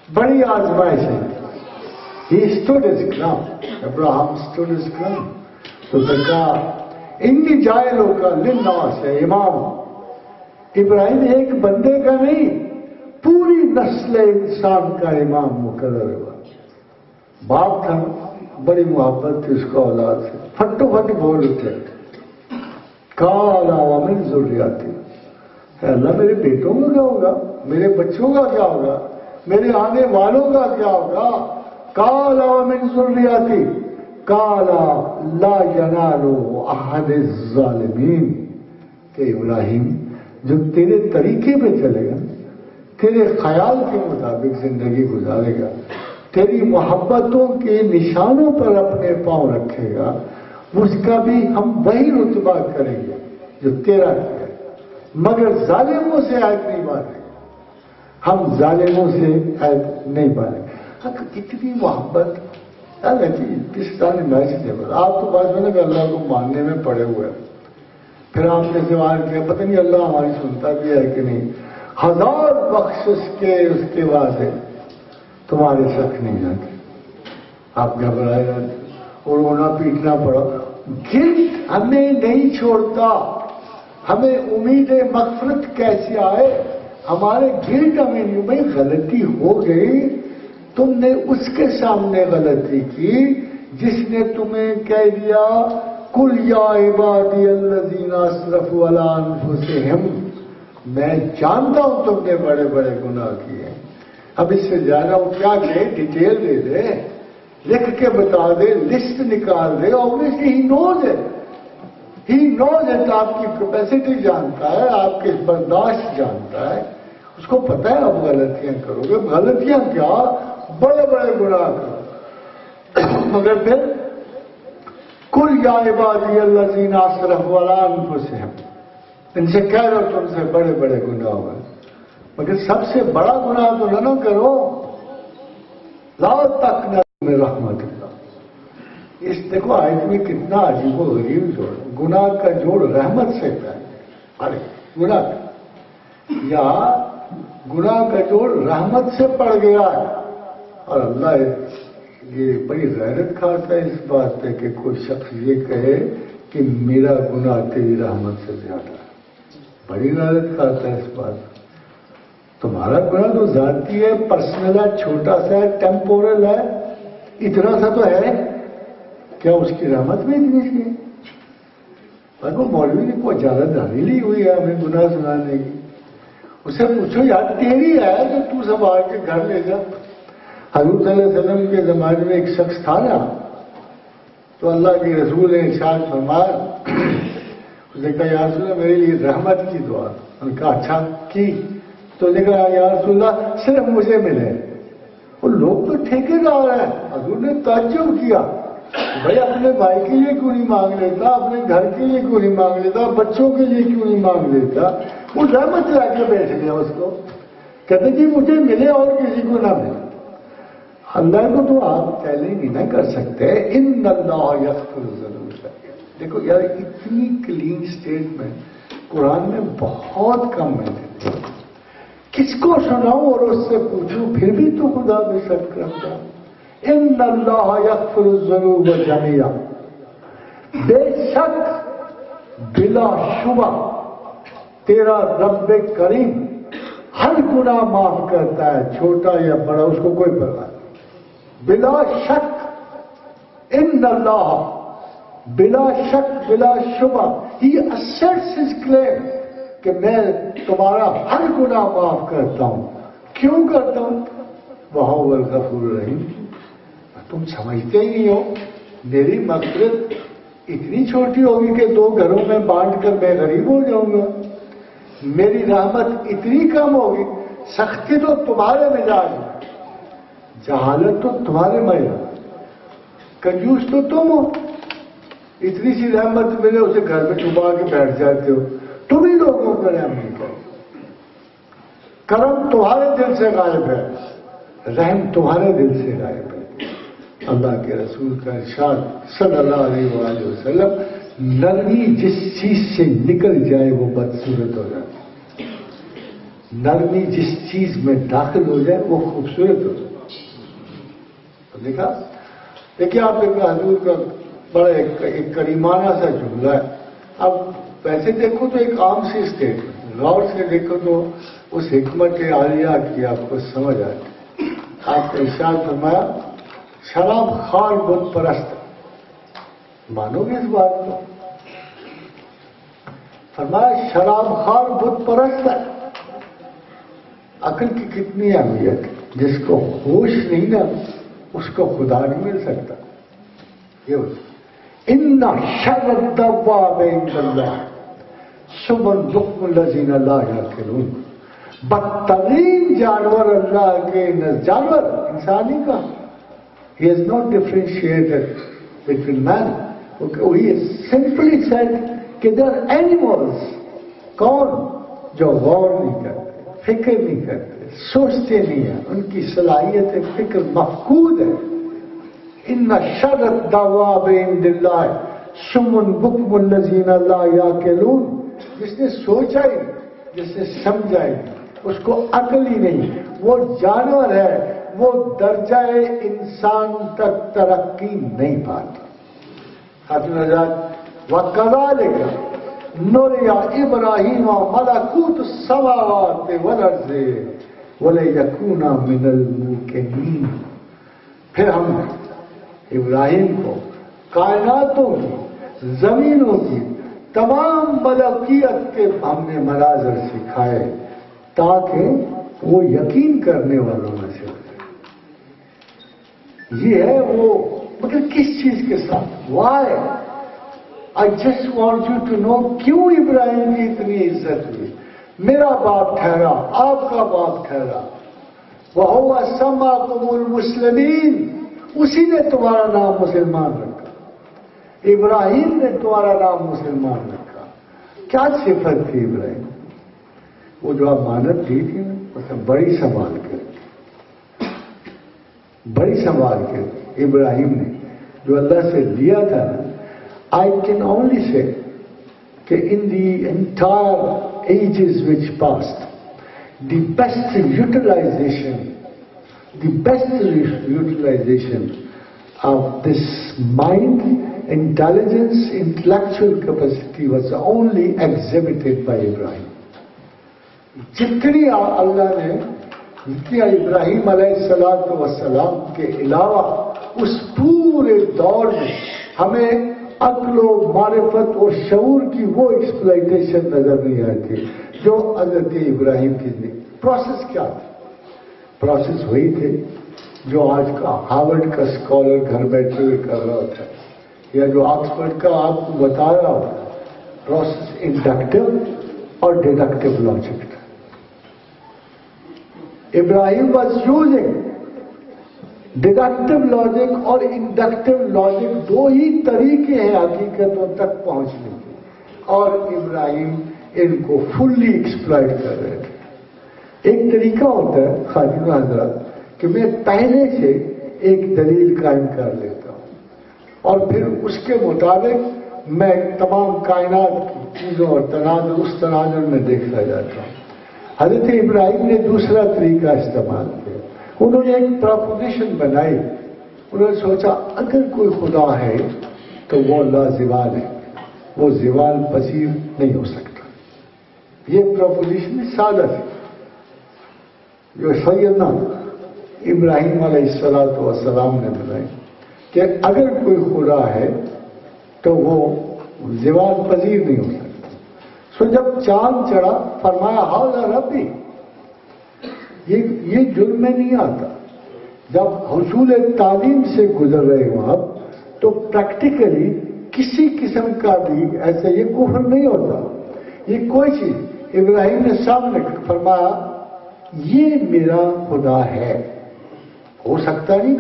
بڑی آزمائش ہے. He stood his ground. Abraham stood his ground. تو کہا انی جائلوں کا للناس ہے امام. ابراہیم ایک بندے کا نہیں, پوری نسل انسان کا امام مقرر ہوا. باپ تھا, بڑی محبت تھی اس کو اولاد سے, پھٹو پھٹ بول اٹھے کالا ومن ذریاتی. اللہ میرے بیٹوں کا کیا ہوگا, میرے بچوں کا کیا ہوگا, میرے آنے والوں کا کیا ہوگا. کالا ومن ذریاتی کالا لا ینال احد الظالمین. کہ ابراہیم جو تیرے طریقے پہ چلے گا, تیرے خیال کے مطابق زندگی گزارے گا, تیری محبتوں کے نشانوں پر اپنے پاؤں رکھے گا, اس کا بھی ہم وہی رتبہ کریں گے جو تیرا کیا ہے, مگر ظالموں سے عہد نہیں باندھیں گے. ہم ظالموں سے عہد نہیں باندھیں گے. اتنی محبت پاکستانی میسیجیبل. آپ تو بات میں کہ اللہ کو ماننے میں پڑے ہوئے, پھر آپ نے سوال کیا پتہ نہیں اللہ ہماری سنتا بھی ہے کہ نہیں. 1000 بخشش کے اس کے بعد ہے تمہارے شک نہیں جاتے, آپ گھبرائے جاتے اور رونا پیٹنا پڑا. گلٹ ہمیں نہیں چھوڑتا. ہمیں امید مغفرت کیسے آئے؟ ہمارے گلٹ ہمیں نہیں. بھائی غلطی ہو گئی, تم نے اس کے سامنے غلطی کی جس نے تمہیں کہہ دیا قل یا عبادی الذین اسرفوا علی انفسہم. میں جانتا ہوں تم نے بڑے بڑے گناہ کیے. اب اس سے زیادہ وہ کیا کہ ڈیٹیل دے دے, لکھ کے بتا دے, لسٹ نکال دے. obviously he knows it. He knows it. آپ کی کیپیسٹی جانتا ہے, آپ کے برداشت جانتا ہے, اس کو پتہ ہے آپ غلطیاں کرو گے، غلطیاں کیا بڑے بڑے گناہ کرو، مگر پھر کل یا عبادی الذین اسرفوا علی انفسہم، ان سے کہہ رہو تم سے بڑے بڑے گناہ ہوئے، مگر سب سے بڑا گناہ تو نہ کرو، لا تقنطوا من رحمت اللہ۔ اس دیکھو آیت میں کتنا عجیب و غریب جوڑ، گناہ کا جوڑ رحمت سے ہے، ارے گناہ یا گناہ کا جوڑ رحمت سے پڑ گیا ہے، اور اللہ یہ بڑی غیرت کھاتا ہے اس بات پہ کہ کوئی شخص یہ کہے کہ میرا گناہ تیری رحمت سے زیادہ ہے، بڑی غیرت کھاتا ہے اس بات پہ۔ تمہارا گناہ تو ذاتی ہے، پرسنل ہے، چھوٹا سا ہے، ٹیمپورل ہے، اتنا سا تو ہے، کیا اس کی رحمت میں اتنی سی ہے؟ پر وہ مولوی نے کوئی اجازت داری لی ہوئی ہے ہمیں گناہ سنانے کی، اسے پوچھو یار تیری ہے تو تو سنبھال کے گھر لے جا۔ حضور صلی اللہ علیہ وسلم کے زمانے میں ایک شخص تھا نا، تو اللہ کے رسول نے ارشاد فرمایا، اس نے کہا یا رسول اللہ میرے لیے رحمت کی دعا، انہوں نے کہا اچھا کی، تو نے کہا یا رسول اللہ صرف مجھے ملے، وہ لوگ تو ٹھیکے دار ہیں۔ حضور نے تعجب کیا، بھائی اپنے بھائی کے لیے کیوں نہیں مانگ لیتا، اپنے گھر کے لیے کیوں نہیں مانگ لیتا، بچوں کے لیے کیوں نہیں مانگ لیتا؟ وہ رحمت لا کے بیٹھ گیا اس کو، کہتے جی مجھے ملے اور کسی کو نہ ملے۔ اللہ کو تو آپ چیلنج نہیں نہ کر سکتے، ان اللہ یغفر الذنوب۔ دیکھو یار اتنی کلین اسٹیٹمنٹ قرآن میں بہت کم ہے، کس کو سناؤں اور اس سے پوچھوں پھر بھی تو خدا بے شک کرتا ہے، ان اللہ یغفر الذنوب جميعا، بے شک بلا شبہ تیرا رب کریم ہر گناہ معاف کرتا ہے، چھوٹا یا بڑا اس کو کوئی پرواہ نہیں، بلا شک، ان اللہ بلا شک بلا شبہ، ہی asserts his claim کہ میں تمہارا ہر گناہ معاف کرتا ہوں۔ کیوں کرتا ہوں؟ وَهُوَ الْغَفُورُ الرَّحِيمُ۔ تم سمجھتے ہی نہیں ہو میری مغفرت اتنی چھوٹی ہوگی کہ دو گھروں میں بانٹ کر میں غریب ہو جاؤں گا، میری رحمت اتنی کم ہوگی، سختی تو تمہارے مزاج ہے، جہالت تو تمہارے میں، کنجوس تو تم ہو، اتنی سی رحمت ملے اسے گھر میں چھپا کے بیٹھ جاتے ہو، تم ہی لوگوں پر رحم نہیں کرو، کرم تمہارے دل سے غائب ہے، رحم تمہارے دل سے غائب ہے۔ اللہ کے رسول کا ارشاد صلی اللہ علیہ وآلہ وسلم، نرمی جس چیز سے نکل جائے وہ بدصورت ہو جاتی، نرمی جس چیز میں داخل ہو جائے وہ خوبصورت ہو جاتی۔ دیکھا دیکھیے آپ ایک حضور کا بڑا ایک کریمانہ سا جملہ ہے، اب ویسے دیکھو تو ایک عام سی اسٹیٹ، غور سے دیکھو تو اس حکمت عالیہ کی آپ کو سمجھ آئے۔ آپ کا ارشاد فرمایا شراب خور بت پرست، مانو گے اس بات کو؟ فرمایا شراب خور بت پرست ہے۔ عقل کی کتنی اہمیت، جس کو ہوش نہیں نا اس کو خدا نہیں مل سکتا۔ یہ ہوتا ان شر الدواب عند اللہ ثم البکم الذین لا یعقلون، بدترین جانور اللہ کے جانور انسانی کا، he has not differentiated between man، he has simply said کہ there are animals، کون؟ جو غور نہیں کرتے، فکر نہیں کرتے، سوچتے نہیں ہیں، ان کی صلاحیت فکر مفقود ہے۔ ان شر الدواب عند اللہ صم بکم الذین لا یعقلون، جس نے سوچا ہی، جس نے سمجھا ہی، اس کو عقل ہی نہیں، وہ جانور ہے، وہ درجہ انسان تک ترقی نہیں پاتا۔ حضرت حضرت وَكَذَلِكَ نُرِيَ إِبْرَاهِيمَ مَلَكُوتُ السَّمَاوَاتِ وَالْأَرْضِ وَلِيَكُونَ مِنَ الْمُوقِنِينَ، پھر ہم نے ابراہیم کو کائناتوں کی، زمینوں کی تمام ملکیت کے ہم نے مناظر سکھائے تاکہ وہ یقین کرنے والوں میں سے ہو۔ یہ ہے وہ، مگر کس چیز کے ساتھ؟ Why? I just want you to know کیوں ابراہیم کی اتنی عزت ہوئی، میرا باپ ٹھہرا، آپ کا باپ ٹھہرا، وَهُوَ سَمَّاكُمُ الْمُسْلِمِينَ، اسی نے تمہارا نام مسلمان رکھا، ابراہیم نے تمہارا نام مسلمان رکھا۔ کیا صفت تھی ابراہیم؟ وہ جو امانت دی تھی نا، اسے بڑی سنبھال کے ابراہیم نے جو اللہ سے لیا تھا نا، I can only say کہ in the entire ages which passed, the best utilization of this mind, intelligence, intellectual capacity was only exhibited by Ibrahim. جتنی اللہ نے ابراہیم علیہ السلام کے علاوہ اس پورے دور میں ہمیں عقل و معرفت اور شعور کی وہ ایکسپلائٹیشن نظر نہیں آتی جو حضرت ابراہیم کی تھی۔ پروسیس کیا تھا؟ پروسیس وہی تھے جو آج کا ہارورڈ کا اسکالر گھر بیٹھے ہوئے کر رہا ہوتا ہے، یا جو آکسفورڈ کا آپ کو بتا رہا ہوتا ہے۔ پروسیس انڈکٹیو اور ڈیڈکٹیو لاجک تھا۔ ابراہیم واز یوزنگ ڈیڈکٹیو لاجک اور انڈکٹیو لاجک، دو ہی طریقے ہیں حقیقتوں تک پہنچنے کے، اور ابراہیم ان کو فلی ایکسپلائٹ کر رہے تھے۔ ایک طریقہ ہوتا ہے خاتون حضرات کہ میں پہلے سے ایک دلیل قائم کر لیتا ہوں اور پھر اس کے مطابق میں تمام کائنات کی چیزوں اور تناظر اس تناظر میں دیکھتا جاتا ہوں۔ حضرت ابراہیم نے دوسرا طریقہ استعمال کیا، انہوں نے ایک پروپوزیشن بنائی، انہوں نے سوچا اگر کوئی خدا ہے تو وہ لازوال ہے، وہ زوال پذیر نہیں ہو سکتا۔ یہ پروپوزیشن سادہ تھی جو سیدنا ابراہیم علیہ السلام نے بنائی کہ اگر کوئی خدا ہے تو وہ زوال پذیر نہیں ہو سکتا۔ سو جب چاند چڑھا فرمایا ہاؤذا ربی، یہ جرم میں نہیں آتا۔ جب حصول تعلیم سے گزر رہے ہو آپ تو پریکٹیکلی کسی قسم کا بھی ایسا یہ کفر نہیں ہوتا، یہ کوئی چیز۔ ابراہیم نے سامنے فرمایا یہ میرا خدا ہے، ہو سکتا نہیں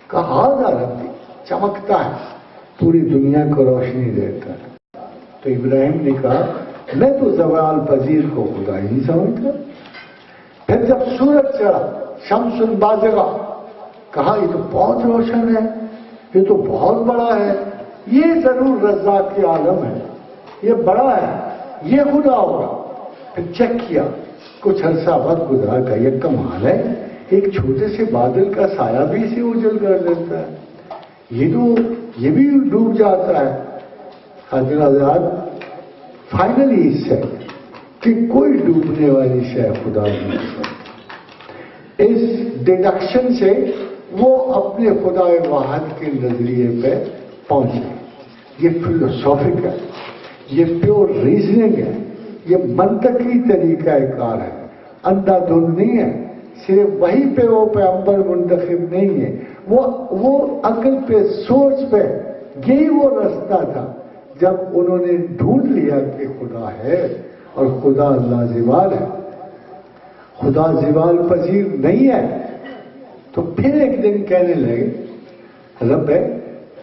کہا ہاذا ربی، چمکتا ہے، پوری دنیا کو روشنی دیتا ہے۔ تو ابراہیم نے کہا میں تو زوال پذیر کو خدا ہی نہیں سمجھتا۔ پھر جب سورج چڑھا شمس بازغہ، کہا یہ تو بہت روشن ہے، یہ تو بہت بڑا ہے، یہ ضرور رزاق کے عالم ہے، یہ بڑا ہے، یہ خدا ہوگا۔ پھر چیک کیا، کچھ عرصہ بعد گزرا کا یہ کمال ہے، ایک چھوٹے سے بادل کا سایہ بھی اسے اجل کر دیتا ہے، یہ بھی ڈوب جاتا ہے۔ حضرات فائنلی اس سے کہ کوئی ڈوبنے والی شے خدا نہیں ہے۔ اس ڈیڈکشن سے وہ اپنے خدا واحد کے نظریے پہ پہنچے۔ یہ فلسافک ہے، یہ پیور ریزننگ ہے، یہ منطقی طریقہ کار ہے، اندھا دھند نہیں ہے۔ صرف وہی پہ وہ پیغمبر منتخب نہیں ہے، وہ عقل پہ سوچ پہ، یہی وہ رستہ تھا۔ جب انہوں نے ڈھونڈ لیا کہ خدا ہے اور خدا لازوال ہے، خدا زوال پذیر نہیں ہے، تو پھر ایک دن کہنے لگے رب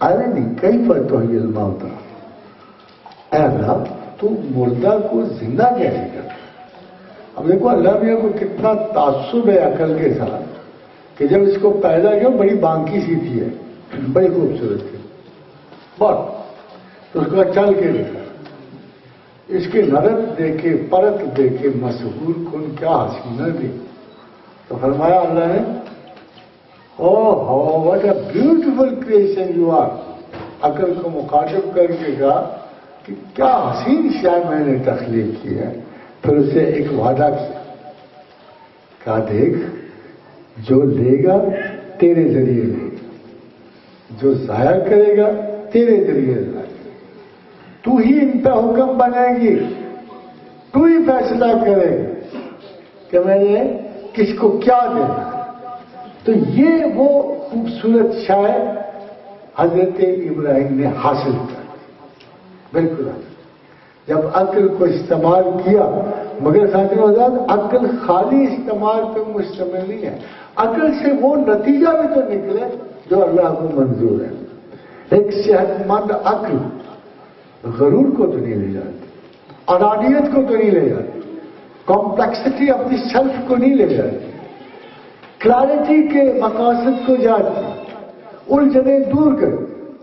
ارنی کیف تحیی الموتی، اے اللہ تو مردہ کو زندہ کیسے کرتا؟ اب دیکھو اللہ میاں کو کتنا تعصب ہے عقل کے ساتھ کہ جب اس کو پیدا کیا بڑی بانکی سی تھی ہے، بڑی خوبصورت تھی بہت، تو اس کو چل کے دیکھا، اس کی نرد دیکھے پرت دیکھے مسحور کن کیا حسینہ تھی، تو فرمایا اللہ نے oh what a beautiful creation you are, عقل کو مخاطب کر کے کہا کہ کیا حسین شے میں نے تخلیق کی ہے۔ پھر اسے ایک وعدہ کیا، کہا دیکھ جو لے گا تیرے ذریعے لے گا، جو ضائع کرے گا تیرے ذریعے ضائع کرے گا، تو ہی ان پہ حکم بنے گی، تو ہی فیصلہ کرے گا کہ میں نے کس کو کیا دینا۔ تو یہ وہ خوبصورت شے حضرت ابراہیم نے حاصل کر، بالکل جب عقل کو استعمال کیا مگر ساتھیوں آزاد عقل خالی استعمال پہ مشتمل نہیں ہے. عقل سے وہ نتیجہ بھی تو نکلے جو اللہ کو منظور ہے. ایک صحت مند عقل غرور کو تو نہیں لے جاتی, انانیت کو تو نہیں لے جاتی, کمپلیکسٹی آف دی سیلف کو نہیں لے جاتی, کلیرٹی کے مقاصد کو جاتی, الجھنیں دور کر.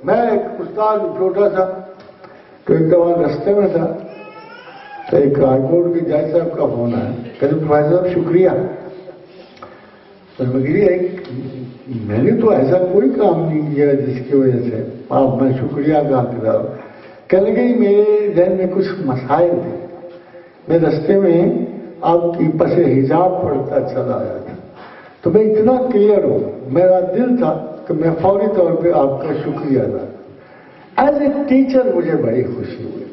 میں ایک استاد چھوٹا تھا تو ایک دفعہ رستے میں تھا تو ایک ہائی کورٹ کے جج صاحب کا فون آیا, کہتے پروفیسر صاحب شکریہ. تو میں نے تو ایسا کوئی کام نہیں کیا جس کی وجہ سے آپ میں شکریہ ادا کر رہا ہوں. کہنے لگے میرے ذہن میں کچھ مسائل تھے, میں رستے میں آپ کی پس حجاب پڑھتا چلا آیا تھا تو میں اتنا کلیئر ہوں, میرا دل تھا کہ میں فوری طور پہ آپ کا شکریہ ادا کروں. ایز اے ٹیچر مجھے بڑی خوشی ہوئی.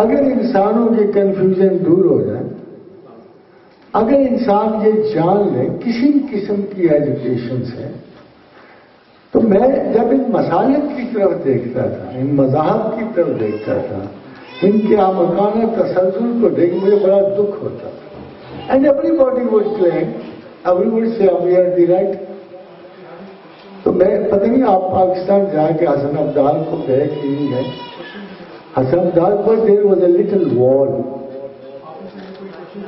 اگر انسانوں کے کنفیوژن دور ہو جائے, اگر انسان یہ جان لے کسی قسم کی ایجوکیشن سے, تو میں جب ان مسالک کی طرف دیکھتا تھا, ان مذاہب کی طرف دیکھتا تھا, ان کے آمکانہ تسلسل کو دیکھ مجھے بڑا دکھ ہوتا تھا. And everybody would claim, every would say we are the right. تو میں پتہ نہیں آپ پاکستان جا کے حسن ابدال کو گئے کہ نہیں گئے. حسن ابدال پر دیر واز اے لٹل وال.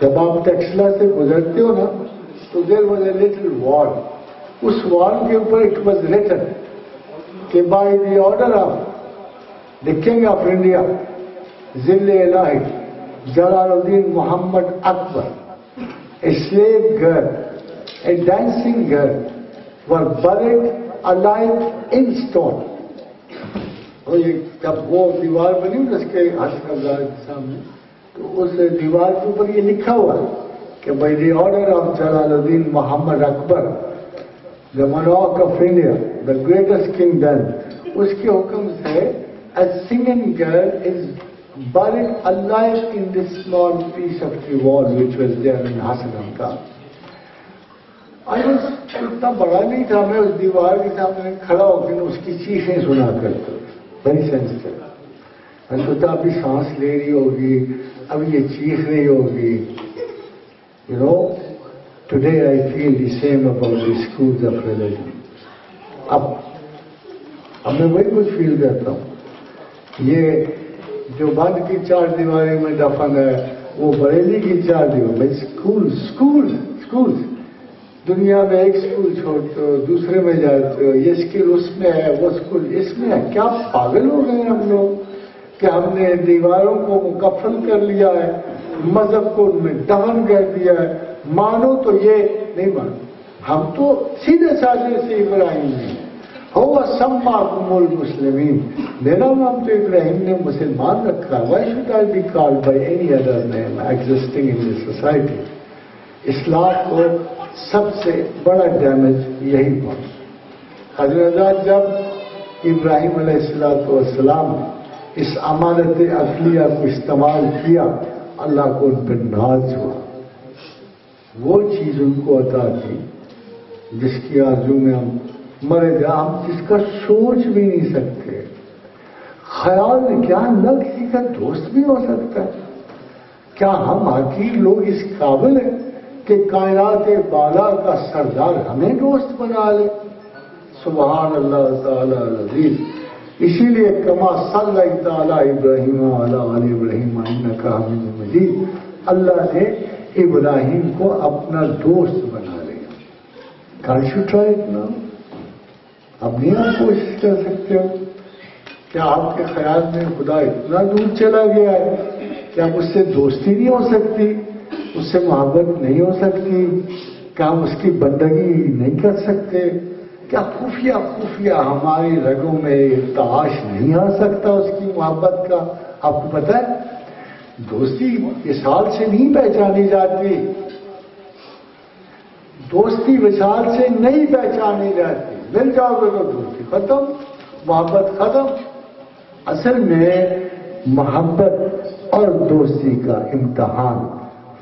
جب آپ ٹیکسلا سے گزرتے ہو نا تو دیر واز اے لٹل وال. اس وال کے اوپر اٹ واز ریٹن کہ by the order of the king of India ذل الہی Jalal uddin Muhammad Akbar, a slave girl, a dancing girl were buried alive in stone. اور یہ جب وہ دیوار بنی اس کے حسن ابدال کے سامنے تو اس دیوار کے اوپر یہ لکھا ہوا کہ by the order of Jalal uddin Muhammad Akbar the monarch of India, the greatest king then, اس کے حکم سے a singing girl is buried alive in this small piece of the wall which was there in Hassan Abdal. اتنا بڑا نہیں تھا, میں اس دیوار کے سامنے کھڑا ہو کے اس کی چیخیں سنا کرتا, ویری سینسٹیو. میں سوچا ابھی سانس لے رہی ہوگی, اب یہ چیخ رہی ہوگی. You know today I feel the same about the schools of religion. اب میں وہی کچھ فیل کرتا ہوں. یہ جو بند کی چار دیواریں میں دفن ہے وہ بریلی کی چار دیوار. اسکول دنیا میں ایک اسکول چھوڑتے ہو دوسرے میں جاتے ہو, یہ اسکول اس میں ہے, وہ اسکول اس میں ہے. کیا پاگل ہو گئے ہم لوگ کہ ہم نے دیواروں کو مکفن کر لیا ہے, مذہب کو ان میں دفن کر دیا ہے. مانو تو یہ نہیں مانو, ہم تو سیدھے سادے سے ابراہیم ہیں. ہوا سماکم المسلمین, میرا نام تو ابراہیم نے مسلمان رکھا. Why should I be called by any other name existing in this society. اسلام کو سب سے بڑا ڈیمیج یہی پہنچا. حضرت جب ابراہیم علیہ السلام نے اس امانت عقلیہ کو استعمال کیا, اللہ کو ان پہ ناز ہوا. وہ چیز ان کو عطا کی جس کی آرزو میں ہم مرے گا, ہم جس کا سوچ بھی نہیں سکتے. خیال میں کیا نہ کسی کا دوست بھی ہو سکتا ہے. کیا ہم حقیر لوگ اس قابل ہیں کہ کائنات بالا کا سردار ہمیں دوست بنا لے؟ سبحان اللہ تعالی العزیز. اسی لیے کما صلی تعالی ابراہیم علی آل ابراہیم انک حمید مجید, اللہ نے ابراہیم کو اپنا دوست بنا لیا. کان یو ٹرائی اٹ ناؤ؟ اب نہیں آپ کوشش کر سکتے ہو؟ کیا آپ کے خیال میں خدا اتنا دور چلا گیا ہے کہ اب اس سے دوستی نہیں ہو سکتی, اس سے محبت نہیں ہو سکتی, کیا ہم اس کی بندگی نہیں کر سکتے؟ کیا خفیہ ہماری رگوں میں ارتعاش نہیں آ سکتا اس کی محبت کا؟ آپ کو پتہ ہے دوستی وصال سے نہیں پہچانی جاتی, دوستی وصال سے نہیں پہچانی جاتی. مل جاؤ گے تو دوستی ختم, محبت ختم. اصل میں محبت اور دوستی کا امتحان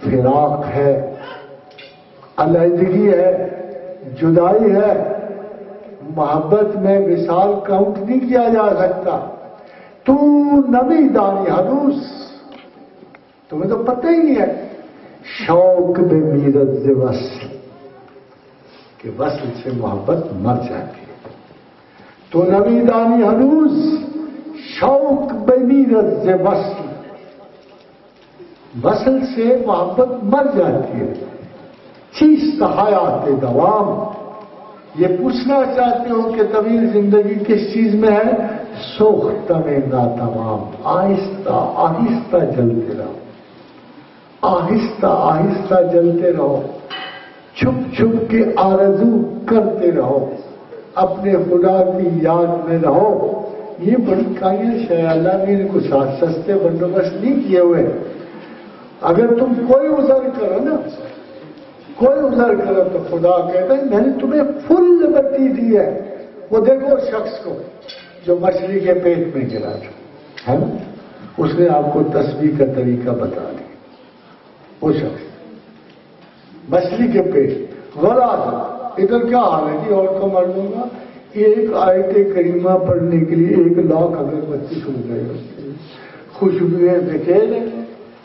فراق ہے, علیحدگی ہے, جدائی ہے. محبت میں وصال کاؤنٹ نہیں کیا جا سکتا. تو نبی دانی حدوث, تمہیں تو پتہ ہی نہیں ہے شوق بے میرت سے وصل کہ وصل سے محبت مر جاتی ہے. تو نویدانی ہنوز شوق بے میرت سے وصل سے محبت مر جاتی ہے. چیز حیات دوام. یہ پوچھنا چاہتے ہو کہ طویل زندگی کس چیز میں ہے؟ سوختہ میں ناتمام. آہستہ آہستہ جلتے رہو، آہستہ آہستہ جلتے رہو، چھپ چھپ کے آرزو کرتے رہو، اپنے خدا کی یاد میں رہو. یہ بڑی کائنش ہے، اللہ نے ان کو سستے بندوبست نہیں کیے ہوئے. اگر تم کوئی عذر کرو نا، کوئی عذر کرو تو خدا کہتا ہے میں نے تمہیں فل لبرٹی دی ہے. وہ دیکھو شخص کو جو مچھلی کے پیٹ میں گرا تھا، ہے نا، اس نے آپ کو تسبیح کا طریقہ بتا دیا. وہ شخص مچھلی کے پیٹ غرا تھا. ادھر کیا حال ہے جی عورتوں مردوں کا؟ ایک آیت کریمہ پڑھنے کے لیے 1 لاکھ اگربتی سن گئے ہوتے ہیں، خوشبوئیں بکھیرے،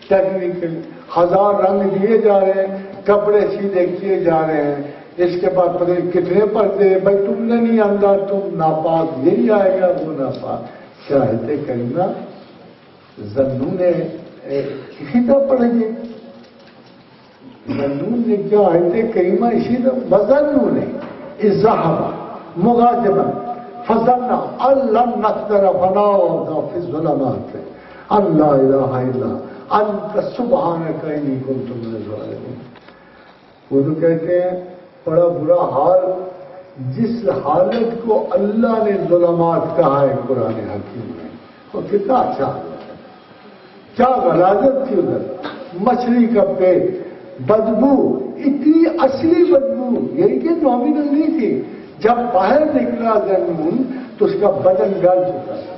ٹیکنیکل 1000 رنگ دیے جا رہے ہیں، کپڑے سیدھے کیے جا رہے ہیں. اس کے بعد پتہ نہیں کتنے پردے. بھائی تم نے نہیں آندہ، تم ناپاک یہی آئے گا، وہ ناپاک. کیا آیت کریمہ ذنون نے اسی طرح پڑھیں گے. ذنون نے کیا آیت کریمہ اسی طرح وَظَنُّونِ إِذْ ذَهَبَ مُغَاضِبًا فَظَنَّ أَن لَّن نَّقْدِرَ فَنَادَىٰ فِي الظُّلُمَاتِ أَن لَّا إِلَٰهَ إِلَّا أَنتَ سُبْحَانَكَ إِنِّي كُنتُ مِنَ الظَّالِمِينَ. وہ تو کہتے ہیں بڑا برا حال جس حالت کو اللہ نے ظلمات کہا ہے قرآن حکیم میں. اور کتنا اچھا کیا غلاظت تھی ادھر. مچھلی کا پیٹ، بدبو، اتنی اصلی بدبو، یہی کہ نامینل نہیں تھی. جب باہر نکلا ذنون تو اس کا بدن گل چکا تھا،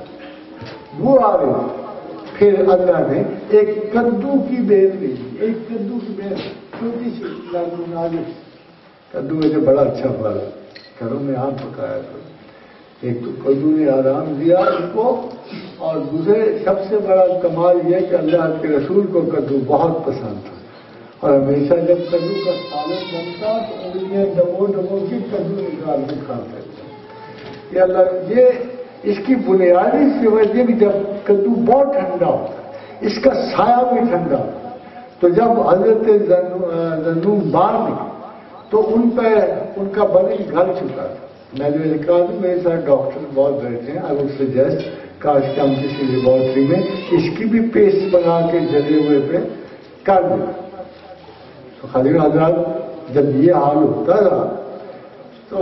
وہ آ رہی. پھر اللہ نے ایک کدو کی بیل لی، ایک کدو کی بیل چھوٹی سی نازک. کدو میں جو بڑا اچھا پھل ہے، گھروں میں آم پکایا تھا. ایک تو کدو نے آرام دیا اس کو، اور دوسرے سب سے بڑا کمال یہ کہ اللہ کے رسول کو کدو بہت پسند تھا. اور ہمیشہ جب کدو کا سالن بنتا تو انگلیاں ڈبو ڈبو کے کدو نکال کے کھاتے تھے. یہ اللہ یہ اس کی بنیادی سی وجہ بھی جب کدو بہت ٹھنڈا ہوتا ہے، اس کا سایہ بھی ٹھنڈا ہوتا ہے. تو جب حضرت ذنون باہر نکلے تو ان پہ ان کا بدن گل چکا تھا. میں نے کہا میرے ساتھ ڈاکٹر بہت بیٹھے ہیں، آئی وڈ سجیسٹ کاش کہ ہم کسی لیبارٹری میں اس کی بھی پیسٹ بنا کے جلے ہوئے پہ کر دیں. تو خلیل حضرات جب یہ حال ہوتا رہا تو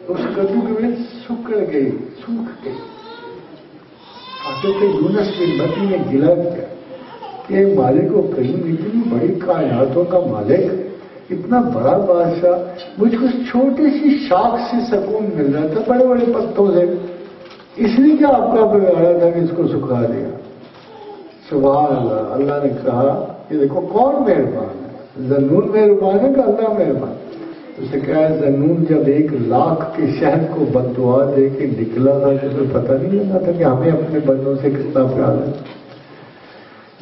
اس کدو کے میں سکڑ گئی، سوکھ گئی. حضرت یونس بن متی نے گلا کیا کہ مالک و کریم اتنی بڑی کائناتوں کا مالک، اتنا بڑا بادشاہ، مجھ کو چھوٹی سی شاخ سے سکون مل رہا تھا بڑے بڑے پتوں سے، اس لیے کیا آپ کا بگاڑا تھا کہ اس کو سکھا دیا. سبحان اللہ. اللہ نے کہا کہ دیکھو کون مہربان ہے، ذنون مہربان ہے کہ اللہ مہربان. اسے کہا ذنون جب 1 لاکھ کے شہر کو بددعا دے کے نکلا تھا تو پتہ نہیں لگا تھا کہ ہمیں اپنے بندوں سے کتنا پیار ہے.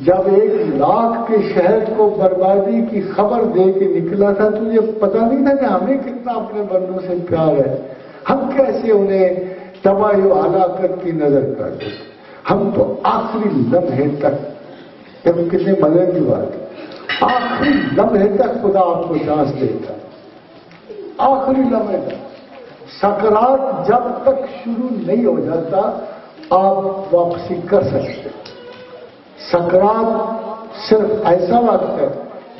جب 1 لاکھ کے شہر کو بربادی کی خبر دے کے نکلا تھا تو یہ پتہ نہیں تھا کہ ہمیں کتنا اپنے بندوں سے پیار ہے. ہم کیسے انہیں تباہی و ہلاکت کی نظر کرتے. ہم تو آخری لمحے تک، جب کتنے مزے کی بات ہے، آخری لمحے تک خدا آپ کو چانس دیتا ہے. آخری لمحے تک سکرات جب تک شروع نہیں ہو جاتا آپ واپسی کر سکتے. سکرات صرف ایسا وقت ہے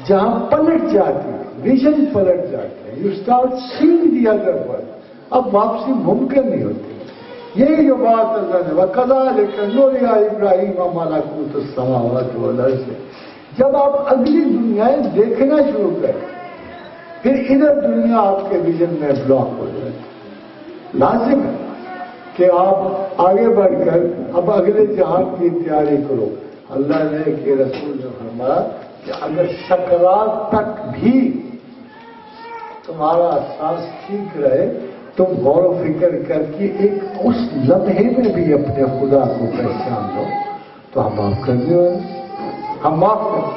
جہاں پلٹ جاتی ہے، ویژن پلٹ جاتے ہیں. You start saying the other world. اب واپسی ممکن نہیں ہوتی. یہی جو بات اللہ نے وَكَذَلِكَ نُرِيَ إِبْرَاهِيمَ مَلَكُوتَ السَّمَاوَاتِ وَالْأَرْضِ. جب آپ اگلی دنیایں دیکھنا شروع کریں پھر ادھر دنیا آپ کے ویژن میں بلاک ہو جائے. لازم ہے کہ آپ آگے بڑھ کر اب اگلے جہان کی تیاری کرو. اللہ نے کہ رسول نے فرمایا کہ اگر سکرات تک بھی تمہارا احساس ٹھیک رہے تم غور و فکر کر کے ایک اس لمحے میں بھی اپنے خدا کو پہچان لو تو ہم آپ کرنے والے. ہم معاف کریں.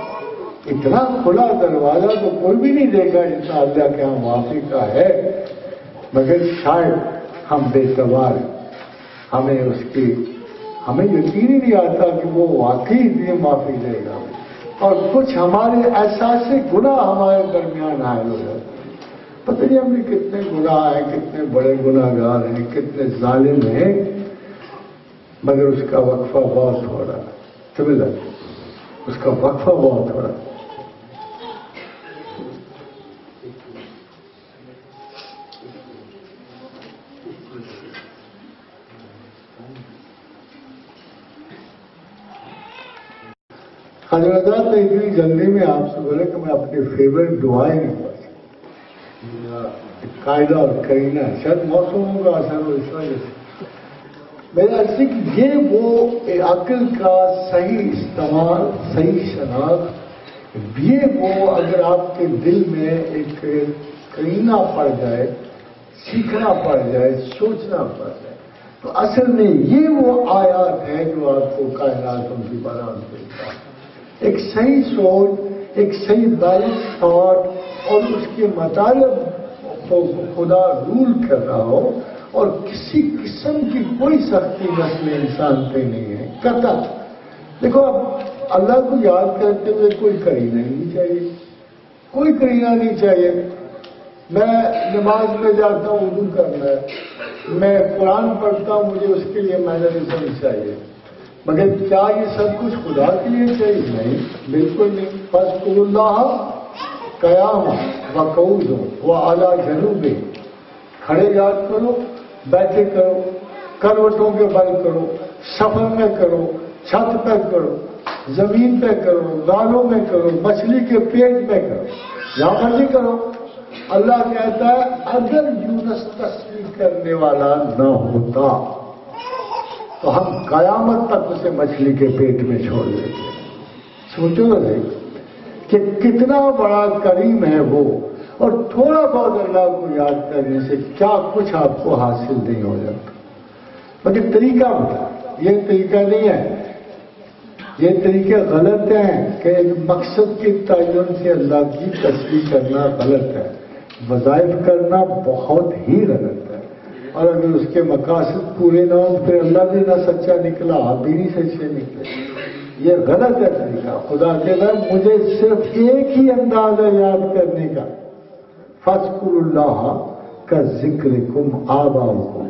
اتنا کھلا دروازہ تو کوئی بھی نہیں دیکھا جتنا اللہ کے ہاں معافی کا ہے. مگر شاید ہم بے توار ہیں. ہمیں یقین ہی نہیں آتا کہ وہ واقعی اتنی معافی دے گا. اور کچھ ہمارے احساس گناہ ہمارے درمیان حائل ہو جاتے ہیں. پتہ نہیں ہم نے کتنے گناہ ہیں، کتنے بڑے گناہ گار ہیں، کتنے ظالم ہیں، مگر اس کا وقفہ بہت ہو رہا ہے. سمجھ لیں، اس کا وقفہ بہت ہو رہا ہے. حضرت نے اتنی جلدی میں آپ سے بولے کہ میں اپنی فیوریٹ دعائیں نہیں پڑھ قاعدہ اور کرینہ شاید موسموں کا اثر ہو اس وجہ سے. میرا عرض کہ یہ وہ عقل کا صحیح استعمال، صحیح شناخت، یہ وہ اگر آپ کے دل میں ایک کرینہ پڑ جائے، سیکھنا پڑ جائے، سوچنا پڑ جائے، تو اصل میں یہ وہ آیات ہیں جو آپ کو کائناتوں کی بیان کرتا ہے. ایک صحیح سوچ، ایک صحیح بیلنس تھاٹ اور اس کے مطالب کو خدا رول کر رہا ہو اور کسی قسم کی کوئی سختی نسل انسان پہ نہیں ہے قطع. دیکھو اب اللہ کو یاد کرتے ہوئے کوئی کرینہ نہیں چاہیے، کوئی کرینہ نہیں چاہیے. میں نماز میں جاتا ہوں وضو کرنا ہے، میں قرآن پڑھتا ہوں مجھے اس کے لیے مینرزم چاہیے. مگر کیا یہ سب کچھ خدا کے لیے چاہیے؟ نہیں، بالکل نہیں. فاذکروا اللہ قیاما وقعودا وعلی جنوب، کھڑے یاد کرو، بیٹھے کرو، کروٹوں کے بل کرو، سفر میں کرو، چھت پہ کرو، زمین پہ کرو، گالوں میں کرو، مچھلی کے پیٹ میں کرو، جہاں مرضی کرو. اللہ کہتا ہے اگر یونس تصویر کرنے والا نہ ہوتا تو ہم قیامت تک اسے مچھلی کے پیٹ میں چھوڑ دیتے. سوچو نا کہ کتنا بڑا کریم ہے وہ. اور تھوڑا بہت اللہ کو یاد کرنے سے کیا کچھ آپ کو حاصل نہیں ہو جاتا. مگر طریقہ بتا، یہ طریقہ نہیں ہے، یہ طریقے غلط ہیں کہ ایک مقصد کے تعین سے اللہ کی تصویر کرنا غلط ہے. وظائف کرنا بہت ہی غلط ہے. اور اگر اس کے مقاصد پورے نہ ہوں پھر اللہ بھی نہ سچا نکلا، آپ بھی نہیں سچے نکلے. یہ غلط ہے طریقہ. خدا کہتا ہے مجھے صرف ایک ہی انداز ہے یاد کرنے کا، فاذکروا اللہ کا ذکرکم آباءکم.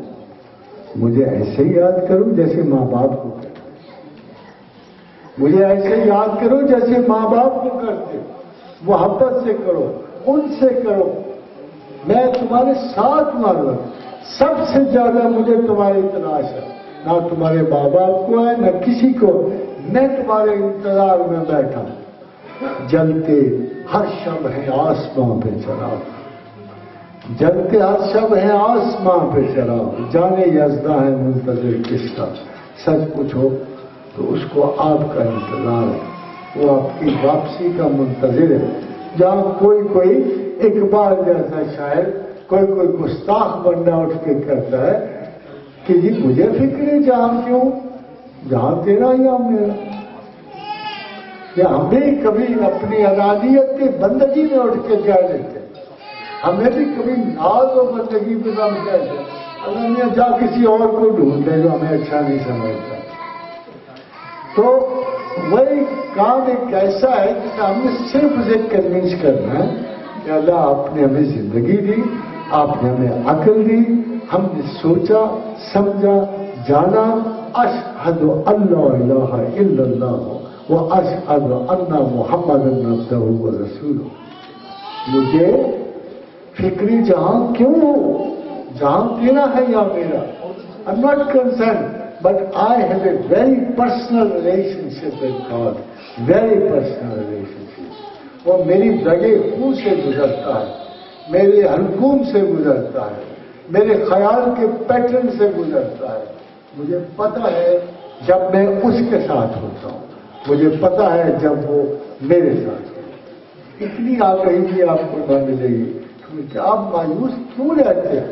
مجھے ایسے ہی یاد کرو جیسے ماں باپ کو کرتے، مجھے ایسے یاد کرو جیسے ماں باپ کو کرتے. محبت سے کرو، ان سے کرو. میں تمہارے ساتھ ماروں. سب سے زیادہ مجھے تمہاری تلاش ہے، نہ تمہارے ماں باپ کو ہے نہ کسی کو. میں تمہارے انتظار میں بیٹھا ہوں. جلتے ہر شب ہے آسمان پہ چراغ، جلتے ہر شب ہے آسمان پہ چراغ. جانے یزداں ہے منتظر کس کا. سچ پوچھو تو اس کو آپ کا انتظار ہے، وہ آپ کی واپسی کا منتظر ہے. جہاں کوئی اقبال جیسا شاعر، کوئی گستاخ بندہ اٹھ کے کہتا ہے کہ جی مجھے فکر ہے جہاں کیوں، جہاں تیرا یا میرا. یا ہمیں کبھی اپنی انانیت کی بندگی میں اٹھ کے کہہ دیتے، ہمیں بھی کبھی ناز اور بندگی پہ کام کہتے اللہ میاں جا کسی اور کو ڈھونڈ لے جو ہمیں اچھا نہیں سمجھتا. تو وہی کام ایک ایسا ہے کہ ہم نے صرف اسے کنوینس کرنا ہے کہ اللہ آپ نے ہمیں زندگی دی، آپ نے ہمیں عقل دی، ہم نے سوچا سمجھا جانا. اشہد ان لا الہ الا اللہ و اشہد ان محمدا عبدہ و رسولہ. مجھے فکری جہاں کیوں ہو، جہاں تیرا ہے یا میرا. I'm not concerned, but I have a very personal relationship with God, very personal relationship. وہ میری رگے خون سے گزرتا ہے، میرے حلقوم سے گزرتا ہے، میرے خیال کے پیٹرن سے گزرتا ہے. مجھے پتا ہے جب میں اس کے ساتھ ہوتا ہوں، مجھے پتا ہے جب وہ میرے ساتھ ہوتا ہے. اتنی آگہی بھی آپ کو نہ ملے گی کہ آپ مایوس کیوں رہتے ہیں.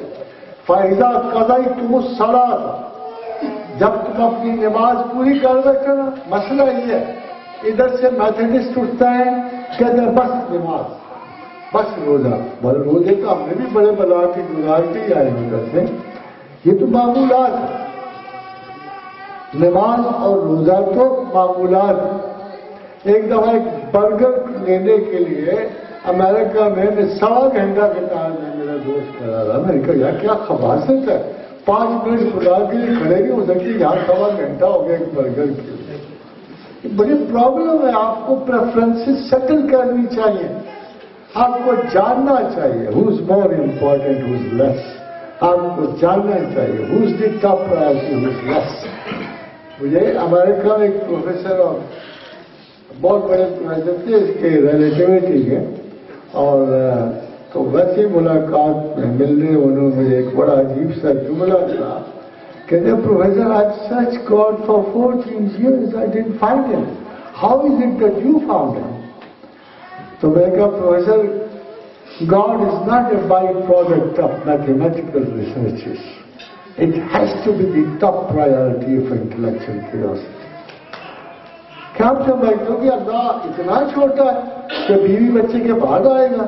فائدہ قضائی تم الصلاۃ، جب تم اپنی نماز پوری کر رکھنا. مسئلہ یہ ہے ادھر سے میتھڈسٹ اٹھتا ہے کہتے ہیں بس نماز بس روزہ، بل روزے تو ہم نے بھی بڑے بلا کے گزار کے ہی آئے ادھر سے، یہ تو معمولات ہے، نماز اور روزہ تو معمولات۔ ایک دفعہ ایک برگر لینے کے لیے امریکہ میں 1.25 گھنٹہ قطار میں میرا دوست کھڑا رہا، میں نے کہا یار کیا خباثت ہے، 5 منٹ خدا کے لیے کھڑے نہیں ہو سکتی، یہاں 1.25 گھنٹہ ہو گیا ایک برگر کے لیے۔ بڑی پرابلم ہے، آپ کو پریفرنسز سیٹل کرنی چاہیے، آپ کو جاننا چاہیے who's more important, who's less، آپ کو جاننا چاہیے who's the top priority, who's less۔ مجھے امریکہ میں ایک پروفیسر اور بہت بڑے پروفیسر تھے، اس کے ریلیٹیوٹی کے، اور تو ویسے ملاقات میں ملنے انہوں نے مجھے ایک بڑا عجیب سا جملہ کہا، کہتے ہیں professor I've searched God for 14 years, I didn't find him, how is it that you found him؟ تو میں کہا professor God is not a by-product of mathematical researches, it has to be the top priority of intellectual curiosity۔ کیا آپ سمجھتے ہو کہ اللہ اتنا چھوٹا ہے کہ بیوی بچے کے بعد آئے گا،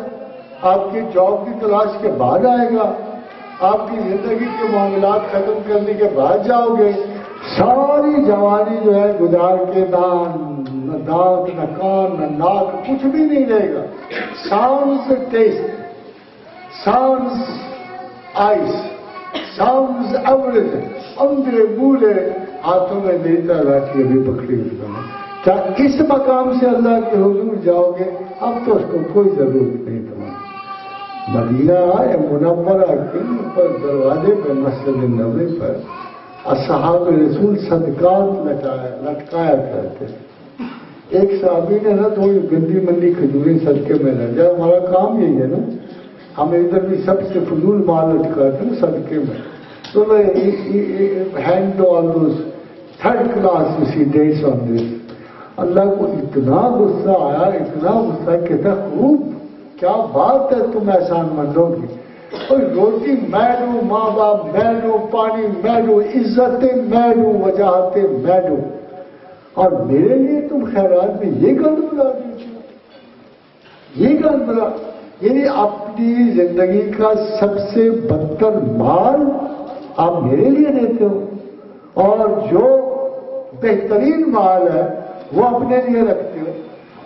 آپ کی جاب کی تلاش کے بعد آئے گا، آپ کی زندگی کے معاملات ختم کرنے کے بعد جاؤ گے، ساری جوانی جو ہے گزار کے نہ دانت نہ کان نہ ناک کچھ بھی نہیں رہے گا، sounds taste, sounds ice, sounds everything, اندھے بولے ہاتھوں میں دیتا لاٹھی ابھی پکڑی ہوئی ہے۔ کیا اس مقام سے اللہ کے حضور جاؤ گے؟ اب تو اس کو کوئی ضرورت نہیں تمہیں۔ مدینہ منورہ کے اوپر دروازے پہ مسجد نبوی پر اصحاب رسول صدقات لٹکایا کرتے، ایک صحابی نے نا تھوڑی گندی مندی کھجوریں صدقے میں لگ جائے، ہمارا کام یہی ہے نا، ہم ادھر بھی سب سے فضول مال لٹکاتے ہیں صدقے میں، تو میں hand to all those third class idiots on this. اللہ کو اتنا غصہ آیا، اتنا غصہ، کہتا خوب کیا بات ہے تم احسان مندوں کی، اور روٹی میں دوں، ماں باپ میں دوں، پانی میں دوں، عزتیں میں دوں، وجاہتیں میں دوں، اور میرے لیے تم خیرات میں یہ گند بلا دیتے ہو، یہ گند بلا، یعنی اپنی زندگی کا سب سے بدتر مال آپ میرے لیے دیتے ہو، اور جو بہترین مال ہے وہ اپنے لیے رکھتے ہو۔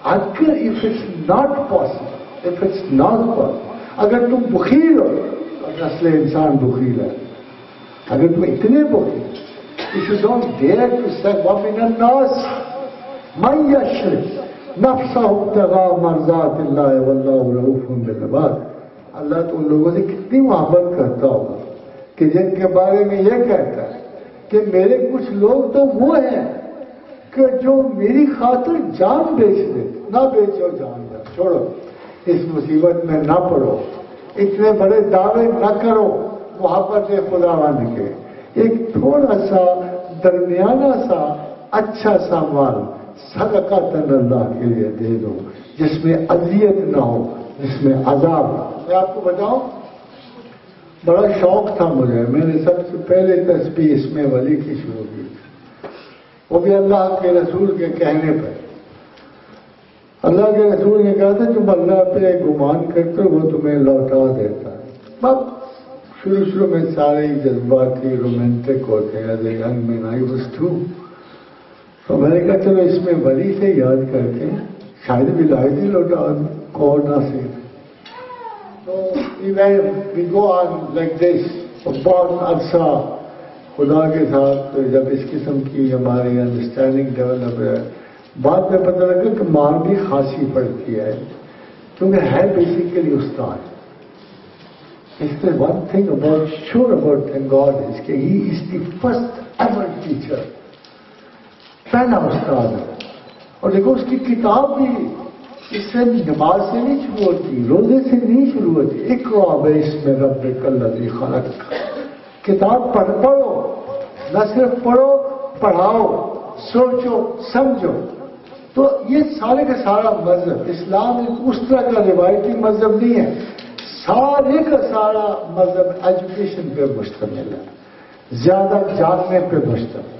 اگر if it's not possible, if it's not possible, اگر تم بخیل ہو، اصل انسان بخیل ہے، اگر تم اتنے بخیل، if you don't dare to say وَمِنَ النَّاسِ مَن يَشْرِكْ نَفْسَهُ ابْتِغَاءَ مَرْضَاتِ اللَّهِ وَاللَّهُ رَءُوفٌ بِالْعِبَادِ، اللہ تو ان لوگوں سے کتنی محبت کرتا ہوگا کہ جن کے بارے میں یہ کہتا ہے کہ میرے کچھ لوگ تو وہ ہیں کہ جو میری خاطر جان بیچ دے، نہ بیچو جان، چھوڑو، اس مصیبت میں نہ پڑو، اتنے بڑے دعوے نہ کرو محبت خداوند کے، ایک تھوڑا سا درمیانہ سا اچھا سا مال صدقۃ اللہ کے لیے دے دو، جس میں اذیت نہ ہو، جس میں عذاب نہ ہو۔ میں آپ کو بتاؤں، بڑا شوق تھا مجھے، میں نے سب سے پہلے تسبیح اسم ولی کی شروع کی، وہ بھی اللہ کے رسول کے کہنے پر۔ اللہ کے رسول نے کہا تھا تم اللہ پہ گمان کرتے وہ تمہیں لوٹا دیتا ہے۔ اب شروع میں سارے جذباتی رومانٹک ہوتے ہیں، as young man I was too, تو میں نے کہا چلو اس میں ولی سے یاد کرتے ہیں، شاید بھی لائے ہی لوٹا کو نہ سے۔ تو وی گو آن لائک دس، بہت عرصہ خدا کے ساتھ جب اس قسم کی ہماری انڈرسٹینڈنگ ڈیولپ ہے، بعد میں پتہ لگا کہ مار بھی خاصی پڑتی ہے، کیونکہ ہے بیسیکلی استاد۔ اس سے one thing about sure about God is کہ ہی از دی فرسٹ ایور ٹیچر، پہلا استاد ہے۔ اور دیکھو اس کی کتاب بھی اس سے نماز سے نہیں شروع ہوتی، روزے سے نہیں شروع ہوتی، اقرأ باسم ربک الذی خلق، کتاب پڑھو، نہ صرف پڑھو، پڑھاؤ، سوچو، سمجھو۔ تو یہ سارے کا سارا مذہب، اسلام ایک اس طرح کا روایتی مذہب نہیں ہے، سارے کا سارا مذہب ایجوکیشن پہ مشتمل ہے، زیادہ جاننے پہ مشتمل،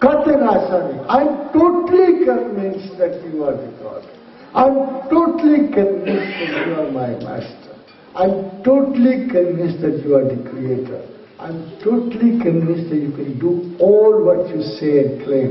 Katanasani. I'm totally convinced that you are the God. I'm totally convinced that you are my master. I'm totally convinced that you are the creator. I'm totally convinced that you can do all what you say and claim.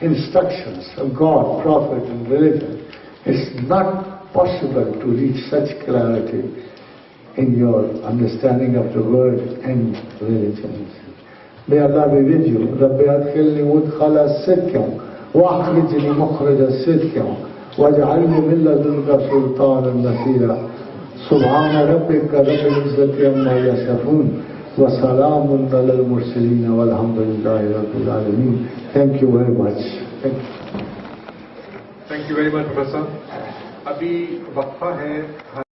instructions of God, prophet and religion, it's not possible to reach such clarity in your understanding of the word and religion. May Allah be with you. رب أدخلني مدخل الصدق وأخرجني مخرج الصدق واجعلني من لدنك سلطانا نصيرا. سبحان ربك رب العزة عما يصفون وسلام على المرسلين والحمد لله رب العالمين. Thank you very much. Thank you very much, Professor. ابھی وقفہ ہے.